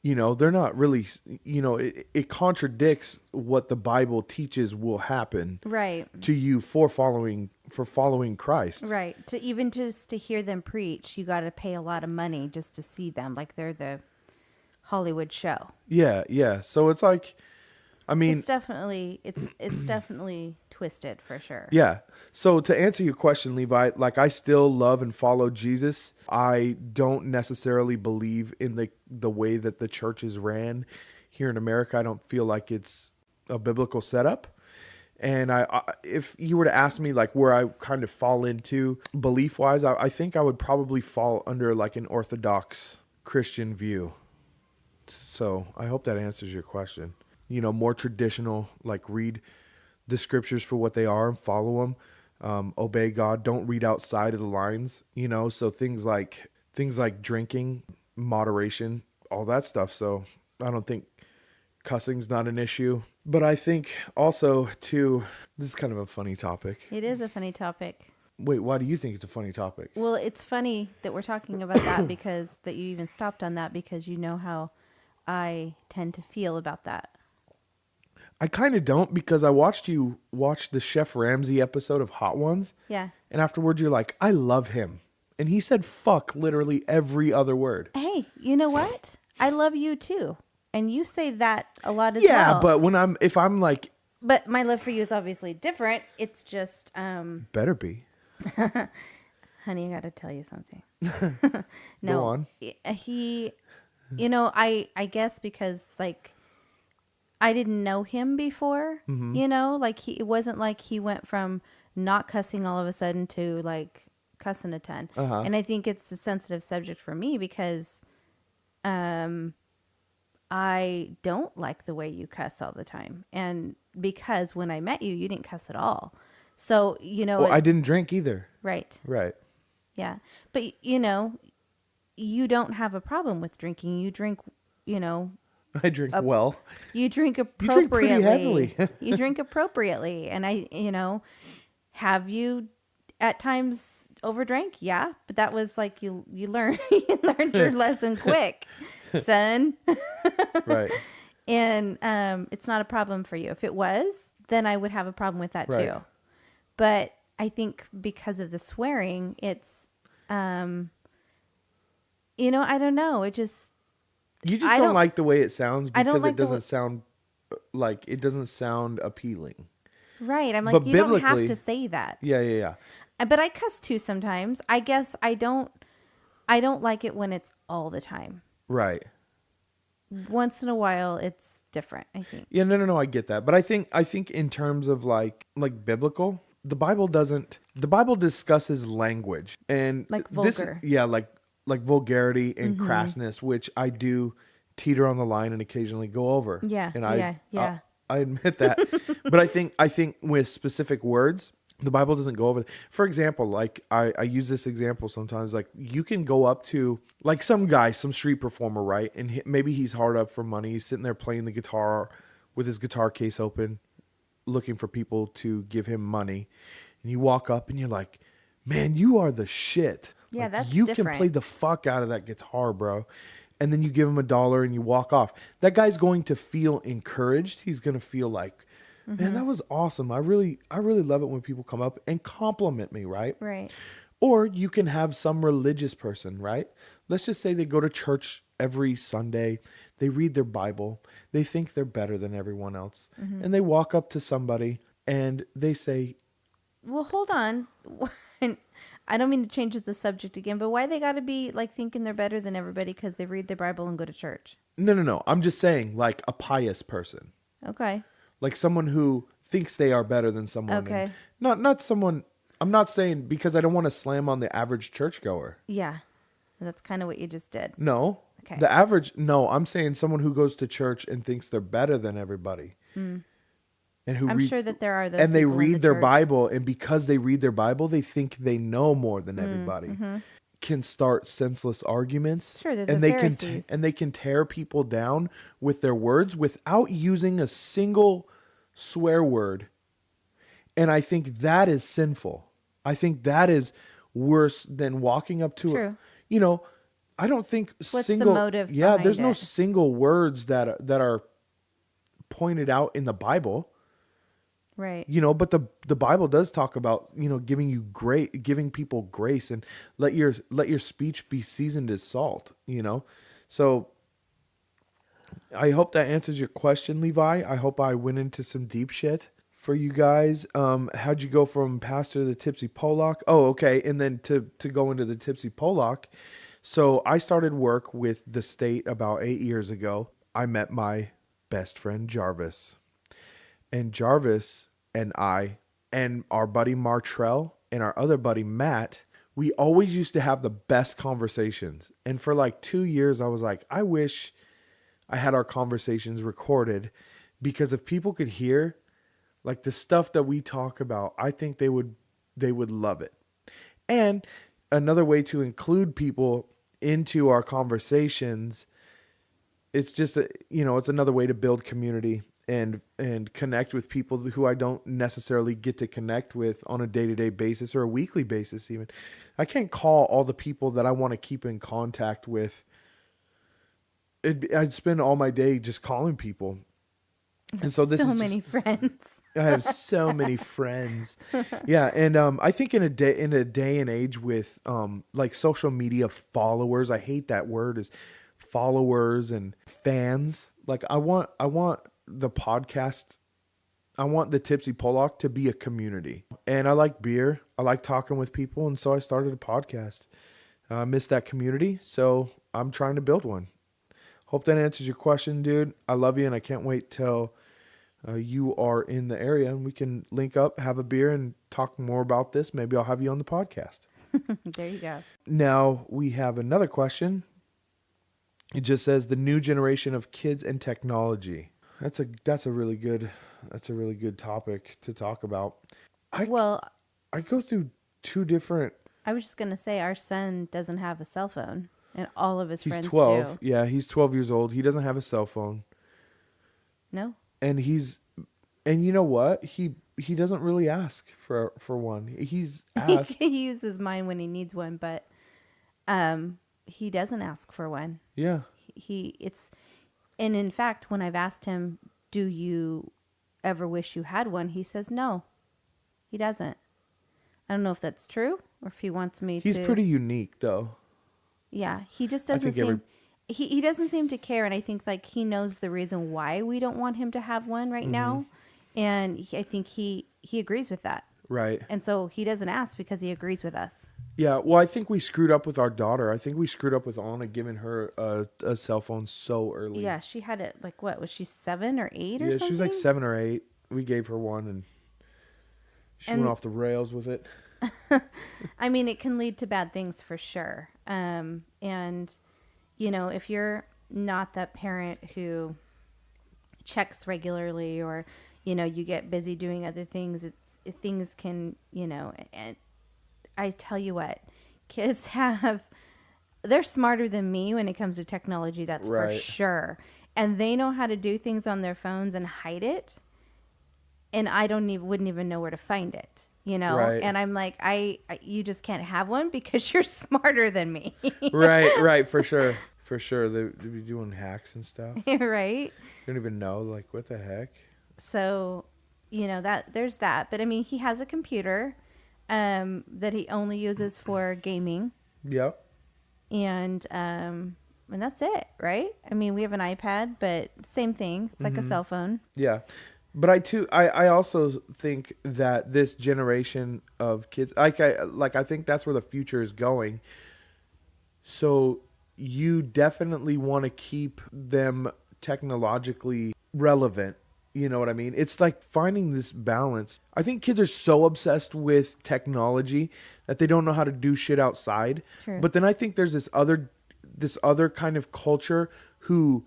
You know, they're not really, you know, it contradicts what the Bible teaches will happen Right. to you for following Christ. Right. To even just to hear them preach, you got to pay a lot of money just to see them. Like they're the Hollywood show. Yeah, yeah. So it's like, I mean, It's definitely it's definitely twisted for sure. yeah. So to answer your question, Levi, like I still love and follow Jesus. I don't necessarily believe in the way that the church is ran here in America. I don't feel like it's a biblical setup. And I if you were to ask me like where I kind of fall into belief wise, I think I would probably fall under like an Orthodox Christian view. So I hope that answers your question. You know, more traditional, like read the scriptures for what they are and follow them. Obey God. Don't read outside of the lines, you know, so things like drinking, moderation, all that stuff. So I don't think cussing's not an issue. But I think also too, this is kind of a funny topic. It is a funny topic. Wait, why do you think it's a funny topic? Well, it's funny that we're talking about that because that you even stopped on that because you know how I tend to feel about that. I kind of don't, because I watched you watch the Chef Ramsay episode of Hot Ones. Yeah. And afterwards you're like, I love him. And he said fuck literally every other word. Hey, you know what? I love you too. And you say that a lot as well. Yeah, but if I'm like, But my love for you is obviously different. It's just better be. honey, I got to tell you something. Go on. He you know, I guess because like I didn't know him before, you know, like it wasn't like he went from not cussing all of a sudden to like cussing a ton. And I think it's a sensitive subject for me because I don't like the way you cuss all the time. And because when I met you, you didn't cuss at all. So, you know, Well, I didn't drink either. right. Right. Yeah. But, you know, you don't have a problem with drinking. You drink, you know, I drink well. you drink drink pretty appropriately. heavily. You drink appropriately. And I, you know, have you at times overdrank? Yeah. But that was like you learned you learned your lesson quick, son. Right. And it's not a problem for you. If it was, then I would have a problem with that Right. too. But I think because of the swearing, it's, you know, I don't know. It just, You just I don't don't- like the way it sounds I don't because like it the doesn't way- sound like, it doesn't sound appealing. right. I'm like, But you don't have biblically- to say that. Yeah, yeah, yeah. But I cuss too sometimes. I guess I don't like it when it's all the time. Right. Once in a while, it's different, I think. Yeah, no, I get that. But I think in terms of like biblical, the Bible discusses language and Like this- vulgar. yeah, like vulgarity and crassness, which I do teeter on the line and occasionally go over. Yeah, And yeah. I admit that. But I think with specific words, the Bible doesn't go over. For example, like I use this example sometimes, like you can go up to like some guy, some street performer, right? And maybe he's hard up for money. He's sitting there playing the guitar with his guitar case open, looking for people to give him money. And you walk up and you're like, man, you are the shit. Yeah, Like, that's you different. can play the fuck out of that guitar, bro. And then you give him $1 and you walk off. That guy's going to feel encouraged. He's going to feel like, man, that was awesome. I really love it when people come up and compliment me, right? Right. Or you can have some religious person, right? Let's just say they go to church every Sunday. They read their Bible. They think they're better than everyone else. And they walk up to somebody and they say, Well, hold on. I don't mean to change the subject again, but why they got to be like thinking they're better than everybody because they read their Bible and go to church? no. I'm just saying like a pious person. Okay. Like someone who thinks they are better than someone. Okay. And not someone, I'm not saying, because I don't want to slam on the average churchgoer. Yeah. That's kind of what you just did. No. Okay. The average, no, I'm saying someone who goes to church and thinks they're better than everybody. And who I'm sure that there are those and they people in read the their church. Bible, and because they read their Bible, they think they know more than everybody. Can start senseless arguments. Sure, they're the and they Pharisees. and they can tear people down with their words without using a single swear word. And I think that is sinful. I think that is worse than walking up to True. I don't think What's single the motive yeah, there's behind no it? single words that are pointed out in the Bible. Right. But the Bible does talk about, giving people grace, and let your speech be seasoned as salt, So I hope that answers your question, Levi. I hope I went into some deep shit for you guys. How'd you go from pastor to the Tipsy Pollock? Oh, okay. And then to go into the Tipsy Pollock. So I started work with the state about 8 years ago. I met my best friend, Jarvis. And Jarvis and I and our buddy Martrell and our other buddy Matt, we always used to have the best conversations. And for like 2 years, I was like, I wish I had our conversations recorded, because if people could hear like the stuff that we talk about, I think they would love it. And another way to include people into our conversations, it's just it's another way to build community and connect with people who I don't necessarily get to connect with on a day-to-day basis or a weekly basis even. I can't call all the people that I want to keep in contact with. I'd spend all my day just calling people. And so this so is many friends. I have so many friends. Yeah, and I think in a day and age with like social media followers, I hate that word, is followers and fans. Like I want the podcast, I want the Tipsy Pollock to be a community. And I like beer. I like talking with people, and so I started a podcast. I miss that community, so I'm trying to build one. Hope that answers your question, dude. I love you, and I can't wait till you are in the area and we can link up, have a beer, and talk more about this. Maybe I'll have you on the podcast. There you go. Now we have another question. It just says the new generation of kids and technology. That's a really good topic to talk about. I go through two different. I was just gonna say our son doesn't have a cell phone, and all of his He's friends 12. do. Yeah, he's 12 years old. He doesn't have a cell phone. No. And you know what? He doesn't really ask for one. He's asked. He uses mine when he needs one, but he doesn't ask for one. Yeah. And in fact, when I've asked him, do you ever wish you had one? He says no. He doesn't. I don't know if that's true or if he wants me to. He's pretty unique though. Yeah, he just doesn't seem he doesn't seem to care, and I think like he knows the reason why we don't want him to have one right now, and I think he agrees with that. Right. And so he doesn't ask because he agrees with us. Yeah, well, I think we screwed up with our daughter. I think we screwed up with Anna giving her a cell phone so early. Yeah, she had it like what was she 7 or 8 or something? Yeah, she was like 7 or 8. We gave her one, and she went off the rails with it. I mean, it can lead to bad things for sure. And if you're not that parent who checks regularly, or you get busy doing other things, things can, and I tell you what, kids they're smarter than me when it comes to technology, that's for sure. And they know how to do things on their phones and hide it. And I wouldn't even know where to find it, Right. And I'm like, you just can't have one because you're smarter than me. Right, for sure. For sure. They be doing hacks and stuff. Right. You don't even know, like, what the heck? So, that there's that. But I mean, he has a computer that he only uses for gaming. Yep. And that's it, right? I mean, we have an iPad, but same thing. It's like a cell phone. Yeah. But I also think that this generation of kids, I think that's where the future is going. So you definitely want to keep them technologically relevant You know what I mean? It's like finding this balance. I think kids are so obsessed with technology that they don't know how to do shit outside. True. But then I think there's this other kind of culture who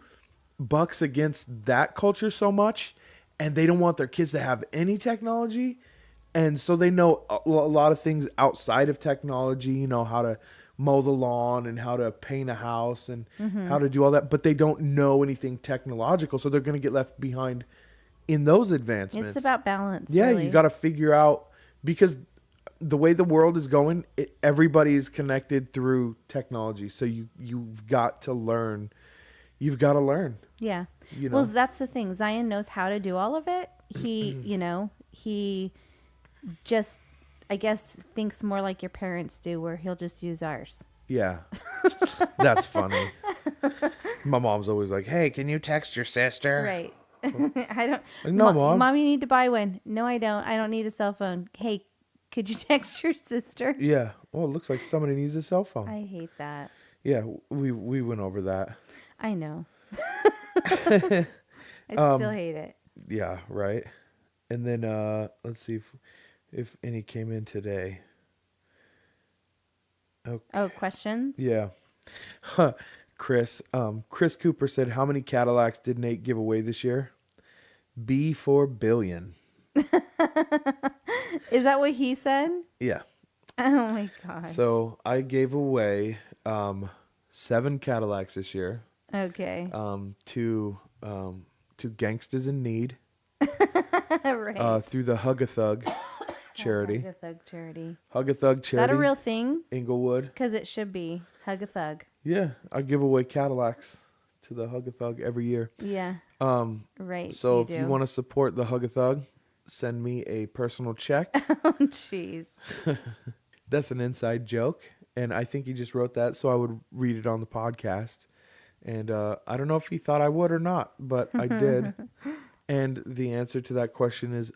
bucks against that culture so much, and they don't want their kids to have any technology. And so they know a lot of things outside of technology, you know, how to mow the lawn and how to paint a house and how to do all that, but they don't know anything technological, so they're going to get left behind in those advancements. It's about balance. Yeah, really. you got to figure out, because the way the world is going, everybody is connected through technology. So you've got to learn. You've got to learn. Yeah. You know? Well, that's the thing. Zion knows how to do all of it. He, he just, I guess, thinks more like your parents do, where he'll just use ours. Yeah. That's funny. My mom's always like, "Hey, can you text your sister?" Right. I don't. No, Mom. Mom, you need to buy one. No, I don't. I don't need a cell phone. Hey, could you text your sister? Yeah. Well, it looks like somebody needs a cell phone. I hate that. Yeah, we went over that. I know. I still hate it. Yeah, right. And then let's see if any came in today. Oh, questions? Yeah. Chris Cooper said, "How many Cadillacs did Nate give away this year?" B4 billion. Is that what he said? Yeah. Oh my gosh. So I gave away 7 Cadillacs this year. Okay. To Gangsters in Need. Right. Through the Hug-a-Thug charity. Hug-a-Thug charity. Hug-a-Thug Is charity. that a real thing? Inglewood. Because it should be. Hug-a-thug. Yeah, I give away Cadillacs to the Hug-a-Thug every year. Yeah. Right. So if do. you want to support the Hug-a-Thug, send me a personal check. Oh, jeez. That's an inside joke, and I think he just wrote that so I would read it on the podcast. And I don't know if he thought I would or not, but I did. And the answer to that question is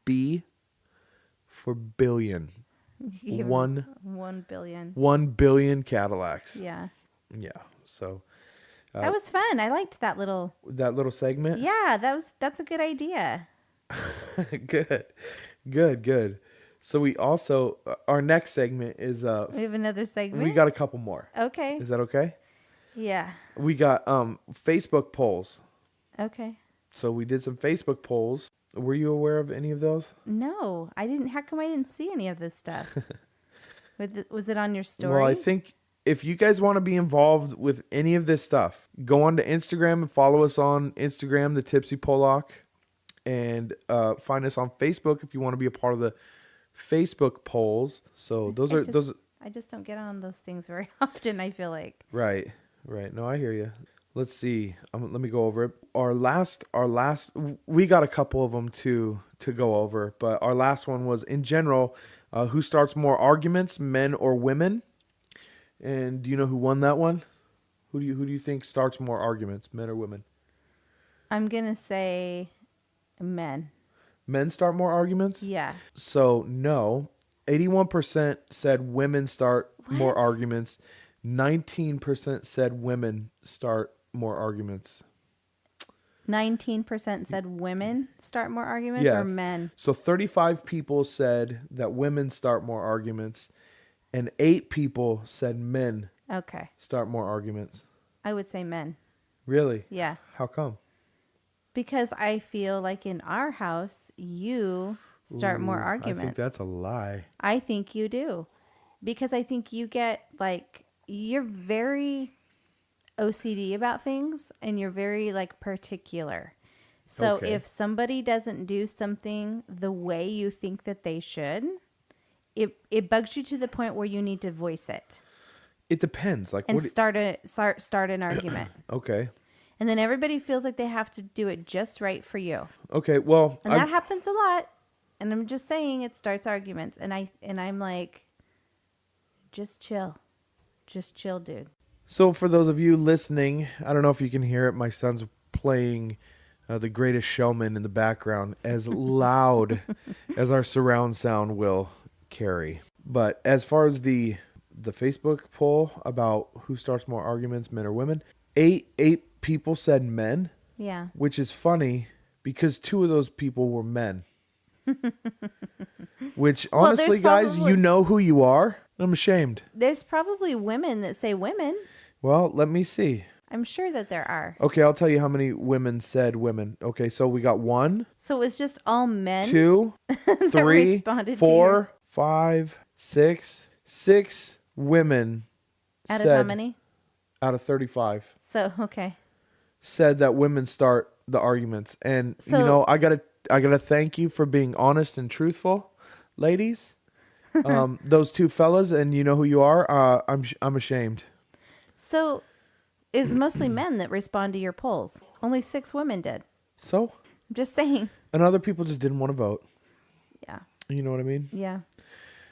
B for billion. Give him 1 billion. 1 billion Cadillacs. Yeah. Yeah. So That was fun. I liked that little. that little segment. Yeah, that's a good idea. Good. So we also our next segment is We have another segment. we got a couple more. Okay. Is that okay? Yeah. We got Facebook polls. Okay. So we did some Facebook polls. Were you aware of any of those? No, I didn't. How come I didn't see any of this stuff? Was it on your story? Well, I think if you guys want to be involved with any of this stuff, go on to Instagram and follow us on Instagram, the Tipsy Pollock, and find us on Facebook if you want to be a part of the Facebook polls. So those are those. I just don't get on those things very often. I feel like. Right. No, I hear you. Let's see. Let me go over it. Our last, we got a couple of them to go over, but our last one was in general, who starts more arguments, men or women? And do you know who won that one? Who do you think starts more arguments, men or women? I'm gonna say men. Men start more arguments? Yeah. So no, 81% said women start more arguments. 19% said women start more arguments. 19% said women start more arguments, Yeah. or men? So 35 people said that women start more arguments, and 8 people said men Okay. start more arguments. I would say men. Really? Yeah. How come? Because I feel like in our house, you start more arguments. I think that's a lie. I think you do. Because I think you get, like, you're very OCD about things, and you're very, like, particular. So Okay. if somebody doesn't do something the way you think that they should, it bugs you to the point where you need to voice it It depends. Like and what? start an argument. Okay. And then everybody feels like they have to do it just right for you. Okay. Well, And that happens a lot. And I'm just saying it starts arguments. And I'm like, just chill. Just chill, dude. so for those of you listening, I don't know if you can hear it. My son's playing The Greatest Showman in the background, as loud as our surround sound will carry. But as far as the Facebook poll about who starts more arguments, men or women, eight people said men, Yeah. which is funny because 2 of those people were men. Which, Well, honestly, there's guys, probably- you know who you are. I'm ashamed. There's probably women that say women. Well, let me see. I'm sure that there are. Okay, I'll tell you how many women said women. Okay, so we got 1, So it was just all men 2, that 3, responded to 4, 5, 6. 6 women out said, of how many? out of 35, So, okay. said that women start the arguments. And So- you know, I gotta thank you for being honest and truthful, ladies. Those 2 fellas, and you know who you are. I'm ashamed. So it's mostly men that respond to your polls. Only 6 women did. So, I'm just saying. and other people just didn't want to vote. Yeah. You know what I mean? Yeah.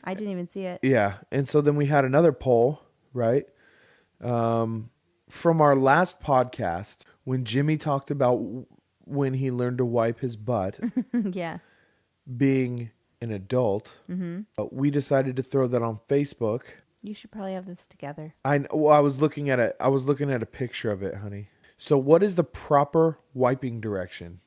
I didn't even see it. Yeah. And so then we had another poll, right? From our last podcast, when Jimmy talked about when he learned to wipe his butt, Yeah. being an adult, we decided to throw that on Facebook. You should probably have this together. I was looking at it. I was looking at a picture of it, honey. So what is the proper wiping direction?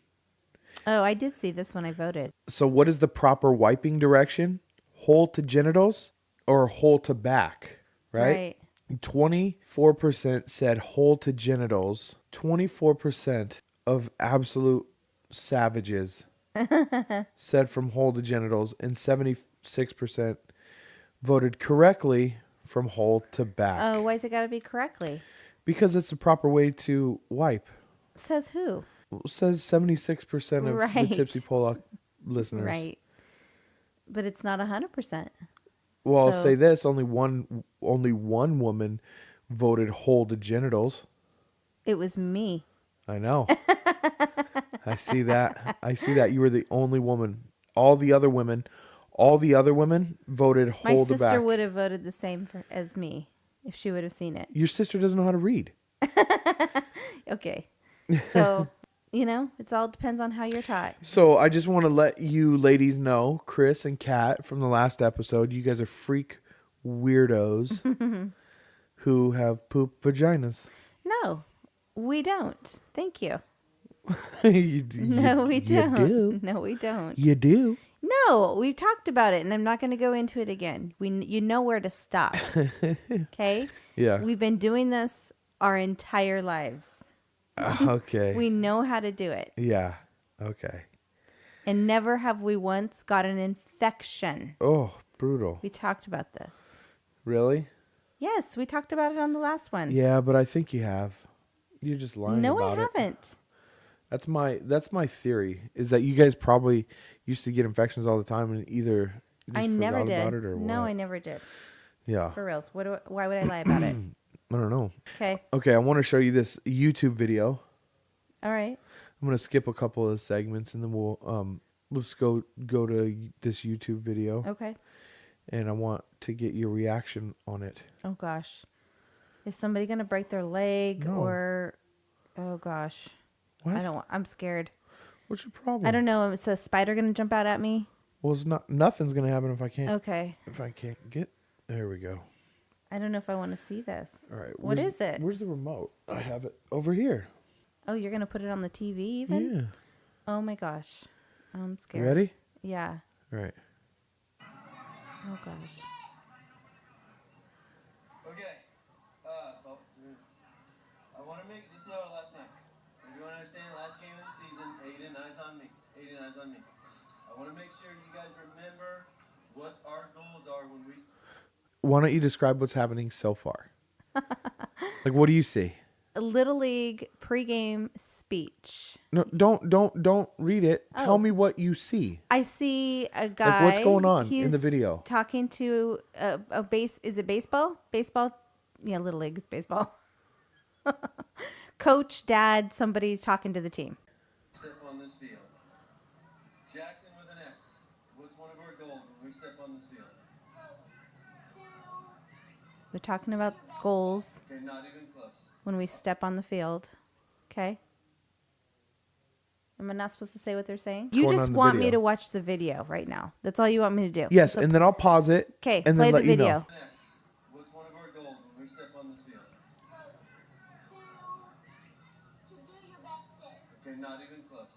Oh, I did see this when I voted. So what is the proper wiping direction? Hole to genitals or hole to back, right? 24% said hole to genitals. 24% of absolute savages said from hole to genitals, and 76% voted correctly from hole to back. Oh, why's it got to be correctly? Because it's the proper way to wipe. Says who? It says 76% of the Right. Tipsy Pollock listeners. Right. But it's not 100%. Well, I'll So- say this: only one woman voted hole to genitals. It was me. I know. I see that. I see that. You were the only woman. All the other women voted My hole to sister back. would have voted the same as me if she would have seen it. Your sister doesn't know how to read. Okay. So, it all depends on how you're taught. So I just want to let you ladies know, Chris and Kat from the last episode, you guys are freak weirdos who have poop vaginas. No, we don't. Thank you. No, We don't. No, we don't. You do. No, we talked about it, and I'm not going to go into it again. You know where to stop. Okay? Yeah. We've been doing this our entire lives. Okay. We know how to do it. Yeah. Okay. And never have we once got an infection. Oh, brutal. We talked about this. Really? Yes, we talked about it on the last one. Yeah, but I think you have. You're just lying No, about I it. haven't. That's my theory, is that you guys probably used to get infections all the time and either just I never forgot did. about it or No, what. I never did. Yeah. For reals. Why would I lie about it? I don't know. Okay. Okay, I want to show you this YouTube video. All right. I'm gonna skip a couple of segments and then we'll just go to this YouTube video, Okay. and I want to get your reaction on it. Oh gosh. Is somebody gonna break their leg No. or? Oh gosh. What? I'm scared. What's your problem? I don't know. Is a spider gonna jump out at me? Well, it's not. Nothing's gonna happen if I can't. Okay. If I can't get. There we go. I don't know if I want to see this. All right. What is it? Where's the remote? I have it over here. Oh, you're gonna put it on the TV even? Yeah. Oh my gosh. I'm scared. Ready? Yeah. All right. Oh gosh. Okay. I want to make this is our last night. Everyone understand? Last game of the season. Aiden, eyes on me. Aiden, eyes on me. I want to make sure you guys remember what our goals are when we. Why don't you describe what's happening so far? Like, what do you see? A Little League pregame speech. No, don't read it. Oh. Tell me what you see. I see a guy. Like, what's going on in He's the video? Talking to a base. Is it baseball? Baseball. Yeah, Little League is baseball. Coach, dad, somebody's talking to the team. Step on this field. Jackson with an X. What's one of our goals when we step on this field? They're talking about goals Okay, not even close. when we step on the field. Okay. Am I not supposed to say what they're saying? You going just on in the want me video? to watch the video right now. That's all you want me to do. Yes, So- and then I'll pause it. Okay, and play then the let you know. video. An X. What's one of our goals when we step on this field? To do your best stick. Okay, not even close.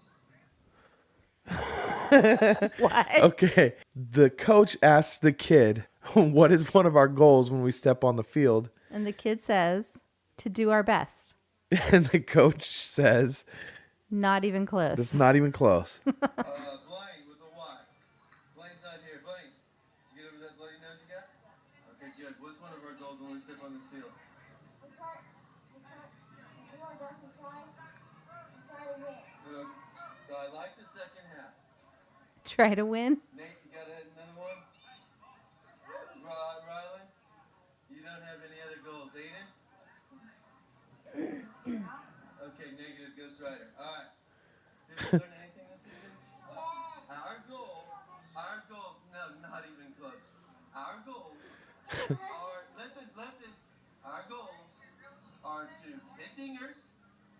What? Okay. The coach asks the kid, what is one of our goals when we step on the field? And the kid says to do our best. And the coach says, Not even close. that's not even close. Blaine with a Y. Blaine's not here. Blaine, did you get over that bloody nose you got? Okay, good. What's one of our goals when we step on this field? So I like the second half. Try to win. Nate, you got another one? Rylan, you don't have any other goals. Aiden? Okay, negative Ghost Rider. All right. Did we learn anything this season? Our goals, no, not even close. Our goals are, listen, our goals are to hit dingers.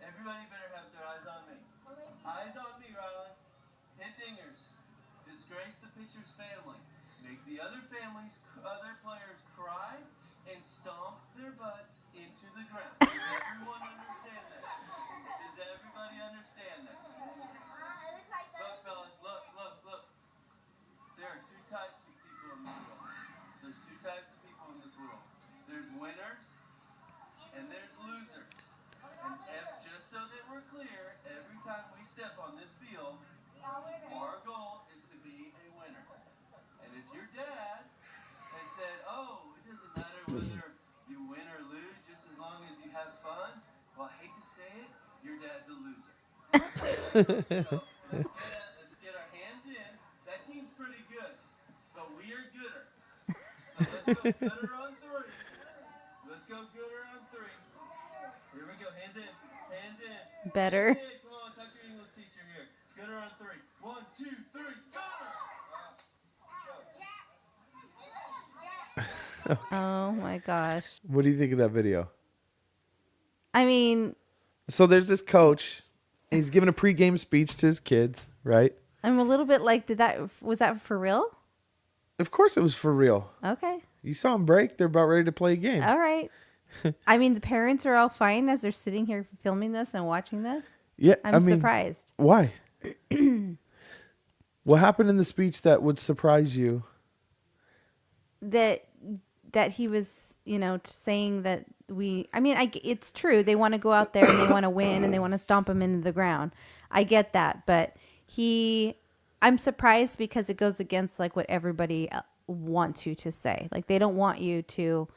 Everybody better have their eyes on me. Eyes on me, Rylan. Hit dingers. Disgrace the pitcher's family. Make the other players cry and stomp their butts into the ground. Does everyone understand that? Does everybody understand that? Look, fellas, look. There are two types of people in this world. There's two types of people in this world. There's winners and there's losers. And just so that we're clear, every time we step on this field, our goal is to be a winner. And if your dad has said, oh, it doesn't matter whether you win or lose, just as long as you have fun, well, I hate to say it, your dad's a loser. So let's get our hands in. That team's pretty good, but we are gooder. So let's go gooder on three. Here we go. Hands in. Better. Hands in. Come on, talk to your English teacher here. Gooder on three. 1, 2, 3, go! Oh my gosh. What do you think of that video? I mean, So there's this coach. He's giving a pregame speech to his kids, right? I'm a little bit like, was that for real? Of course it was for real. Okay. You saw them break. They're about ready to play a game. All right. I mean, the parents are all fine as they're sitting here filming this and watching this. Yeah, I'm surprised. Why? What happened in the speech that would surprise you? That he was, saying that it's true. They want to go out there and they want to win and they want to stomp them into the ground. I get that. But I'm surprised because it goes against like what everybody wants you to say. Like they don't want you to.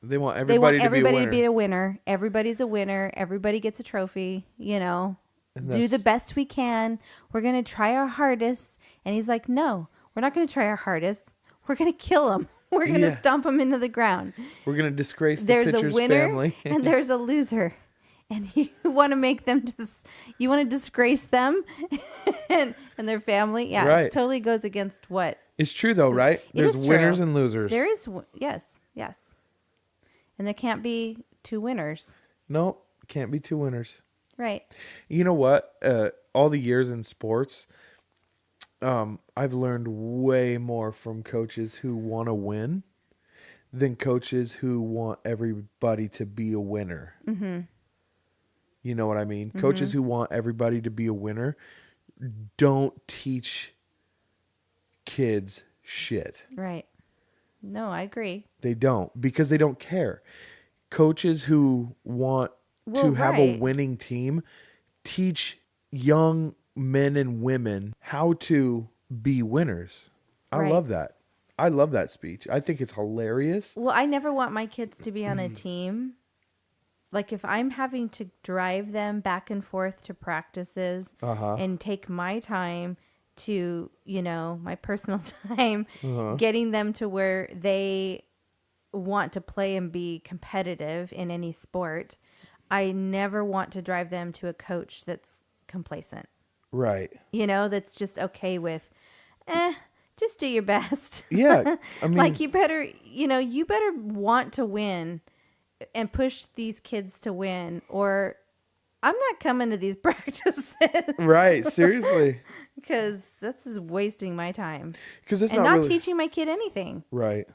They want everybody to be a winner. Everybody's a winner. Everybody gets a trophy, Do the best we can. We're going to try our hardest. And he's like, no, we're not going to try our hardest. We're going to kill them. We're going to stomp them into the ground. We're going to disgrace the there's pitcher's a winner family. And there's a loser. And you want to make them you want to disgrace them and their family. Yeah, Right. It totally goes against what. It's true though, right? There's is winners true. and losers. There is, yes. And there can't be two winners. No, can't be two winners. Right. You know what? All the years in sports, I've learned way more from coaches who want to win than coaches who want everybody to be a winner. Mm-hmm. You know what I mean? Mm-hmm. Coaches who want everybody to be a winner don't teach kids shit. Right. No, I agree. They don't, because they don't care. Coaches who want to have a winning team teach young men and women how to be winners. I love that. I love that speech. I think it's hilarious. Well, I never want my kids to be on a team. Like if I'm having to drive them back and forth to practices and take my time to, my personal time, getting them to where they want to play and be competitive in any sport, I never want to drive them to a coach that's complacent. Right. That's just okay with, just do your best. Yeah. I mean, like you better want to win and push these kids to win, or I'm not coming to these practices. Right. Seriously. Because that's just wasting my time. Because it's not really teaching my kid anything. Right.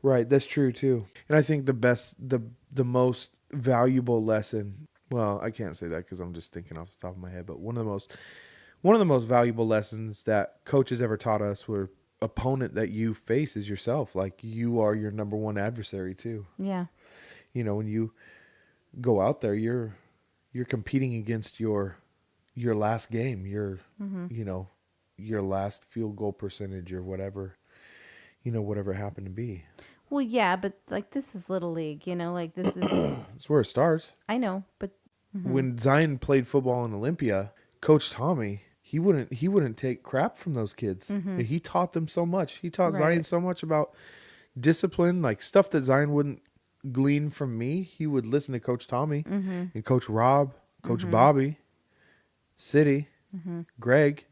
Right. That's true too. And I think the most valuable lesson. Well, I can't say that because I'm just thinking off the top of my head. But one of one of the most valuable lessons that coaches ever taught us were opponent that you face is yourself. Like you are your number one adversary too. Yeah. You know, when you go out there, you're competing against your last game, you know, your last field goal percentage or whatever, you know, whatever it happened to be. Well, yeah, but like this is little league, you know, like this is. That's where it starts. I know, but When Zion played football in Olympia, Coach Tommy, he wouldn't take crap from those kids. He taught them so much. He taught Zion Right. so much about discipline, like stuff that Zion wouldn't glean from me. He would listen to Coach Tommy and Coach Rob, Coach Bobby, City, Greg.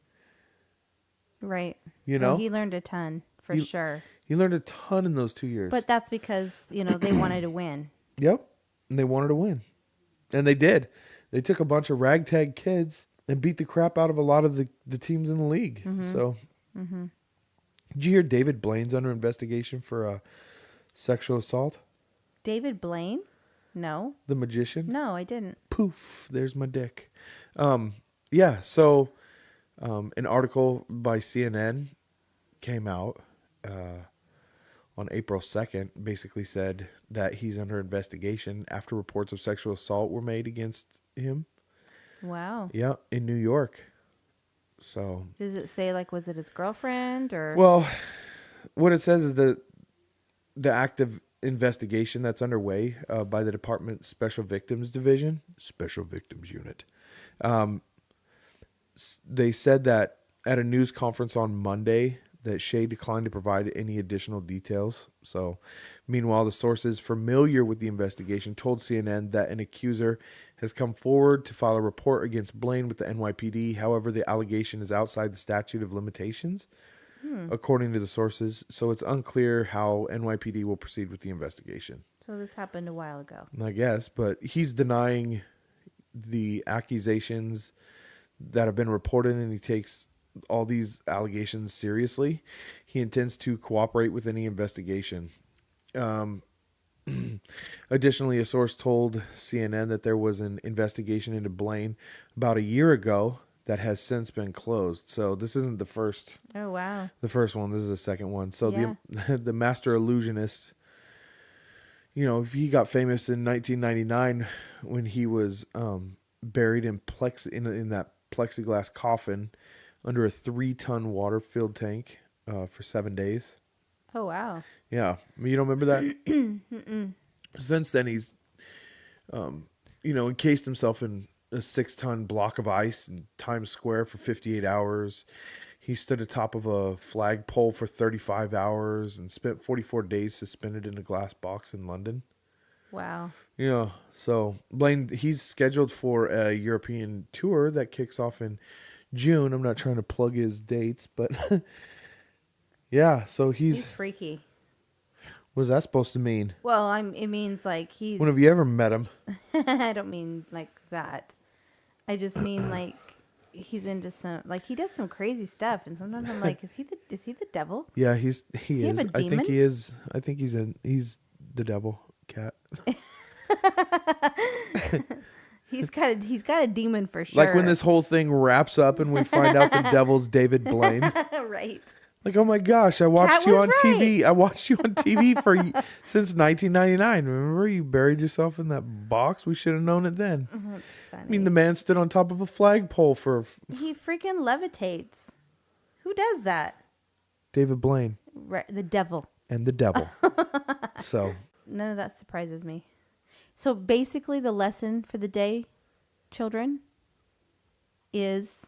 right. You No, know, he learned a ton for sure. he learned a ton in those 2 years. But that's because, you know, they wanted to win. Yep. And they wanted to win. And they did. They took a bunch of ragtag kids and beat the crap out of a lot of the teams in the league. So, did you hear David Blaine's under investigation for sexual assault? David Blaine? No. The magician? No, I didn't. Poof, there's my dick. Yeah, so an article by CNN came out on April 2nd, basically said that he's under investigation after reports of sexual assault were made against him. Wow. Yeah, in New York. So, Does it say, like, was it his girlfriend or? well, what it says is that the active investigation that's underway by the Department's Special Victims Division, Special Victims Unit, they said that at a news conference on Monday that Shea declined to provide any additional details. So, meanwhile, the sources familiar with the investigation told CNN that an accuser has come forward to file a report against Blaine with the NYPD. However, the allegation is outside the statute of limitations, according to the sources. So it's unclear how NYPD will proceed with the investigation. So this happened a while ago. I guess, but he's denying the accusations that have been reported, and he takes all these allegations seriously. He intends to cooperate with any investigation. Additionally, a source told CNN that there was an investigation into Blaine about a year ago that has since been closed. So this isn't the first Oh, wow. one. This is the second one. So Yeah. the master illusionist, you know, he got famous in 1999 when he was buried in that plexiglass coffin under a 3-ton water-filled tank for 7 days. Oh, wow. Yeah, you don't remember that? Since then, he's, encased himself in a 6-ton block of ice in Times Square for 58 hours. He stood atop of a flagpole for 35 hours and spent 44 days suspended in a glass box in London. Wow. Yeah, so Blaine, he's scheduled for a European tour that kicks off in June. I'm not trying to plug his dates, but yeah, so He's freaky. what is that supposed to mean? Well, it means like he's. When have you ever met him? I don't mean like that. I just mean like he's into some, like he does some crazy stuff, and sometimes I'm like, is he the devil? Yeah, he Does he have is. a I think demon? he is. I think he's the devil cat. He's got a demon for sure. Like when this whole thing wraps up and we find out the devil's David Blaine. right. Like, oh my gosh, I watched Cat you was on right. TV. I watched you on TV since 1999. Remember, you buried yourself in that box? We should have known it then. That's funny. I mean, the man stood on top of a flagpole for He freaking levitates. Who does that? David Blaine Right, the devil. and the devil. So, None of that surprises me. So basically, the lesson for the day, children, is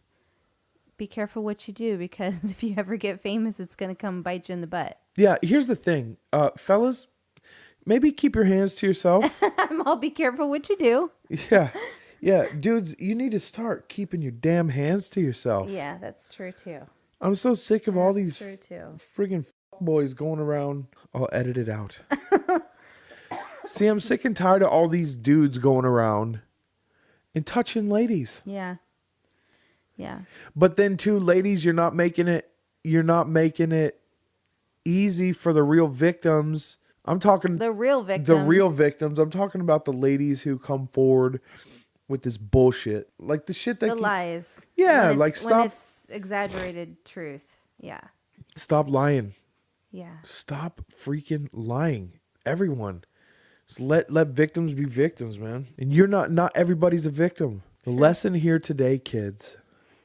be careful what you do, because if you ever get famous, it's going to come bite you in the butt. yeah, here's the thing. Fellas, maybe keep your hands to yourself. I'm all be careful what you do. Yeah. Yeah, dudes, you need to start keeping your damn hands to yourself. Yeah, that's true too. I'm so sick of all That's these true too. friggin' boys going around. I'll edit it out. See, I'm sick and tired of all these dudes going around and touching ladies. Yeah. Yeah. But then too, ladies, you're not making it easy for the real victims. I'm talking The real victims. the real victims. I'm talking about the ladies who come forward with this bullshit. Like the shit that The lies. Yeah, When like, it's- stop- when it's exaggerated truth. Yeah. Stop lying. Yeah. Stop freaking lying. Everyone. Just let victims be victims, man. And you're not everybody's a victim. The lesson here today, kids,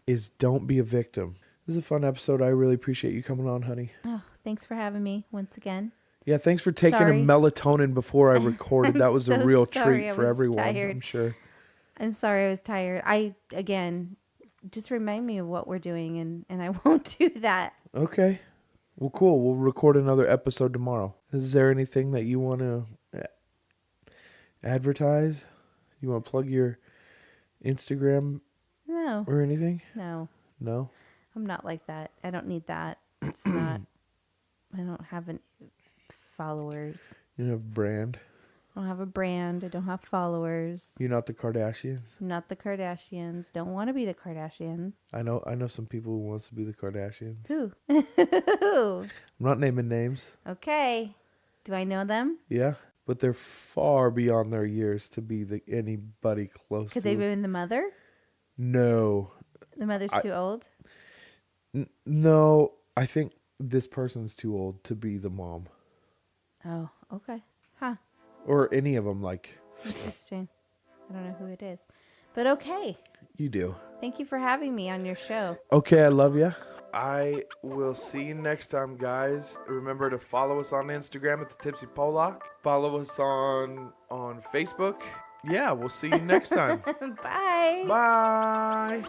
is don't be a victim. This is a fun episode. I really appreciate you coming on, honey. Oh, thanks for having me once again. Yeah, thanks for taking Sorry. a melatonin before I recorded. I'm That was a so real sorry. treat I for was everyone, tired. I'm sure. I'm sorry I was tired. Again, just remind me of what we're doing and I won't do that. Okay. Well, cool. We'll record another episode tomorrow. Is there anything that you want to advertise? You want to plug your Instagram No. or anything? No. No? I'm not like that. I don't need that. It's not. I don't have any followers. You don't have a brand? I don't have a brand. I don't have followers. You're not the Kardashians? I'm not the Kardashians. Don't want to be the Kardashian. I know some people who wants to be the Kardashians. Who? I'm not naming names. Okay. Do I know them? Yeah, but they're far beyond their years to be anybody close Could to. they have been the mother? No. The mother's too old? No, I think this person's too old to be the mom. Oh, okay. Huh. Or any of them, like Interesting. I don't know who it is. But okay. you do. Thank you for having me on your show. Okay, I love you. I will see you next time, guys. Remember to follow us on Instagram at the Tipsy Pollock. Follow us on Facebook. Yeah, we'll see you next time. Bye. Bye.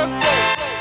Let's go.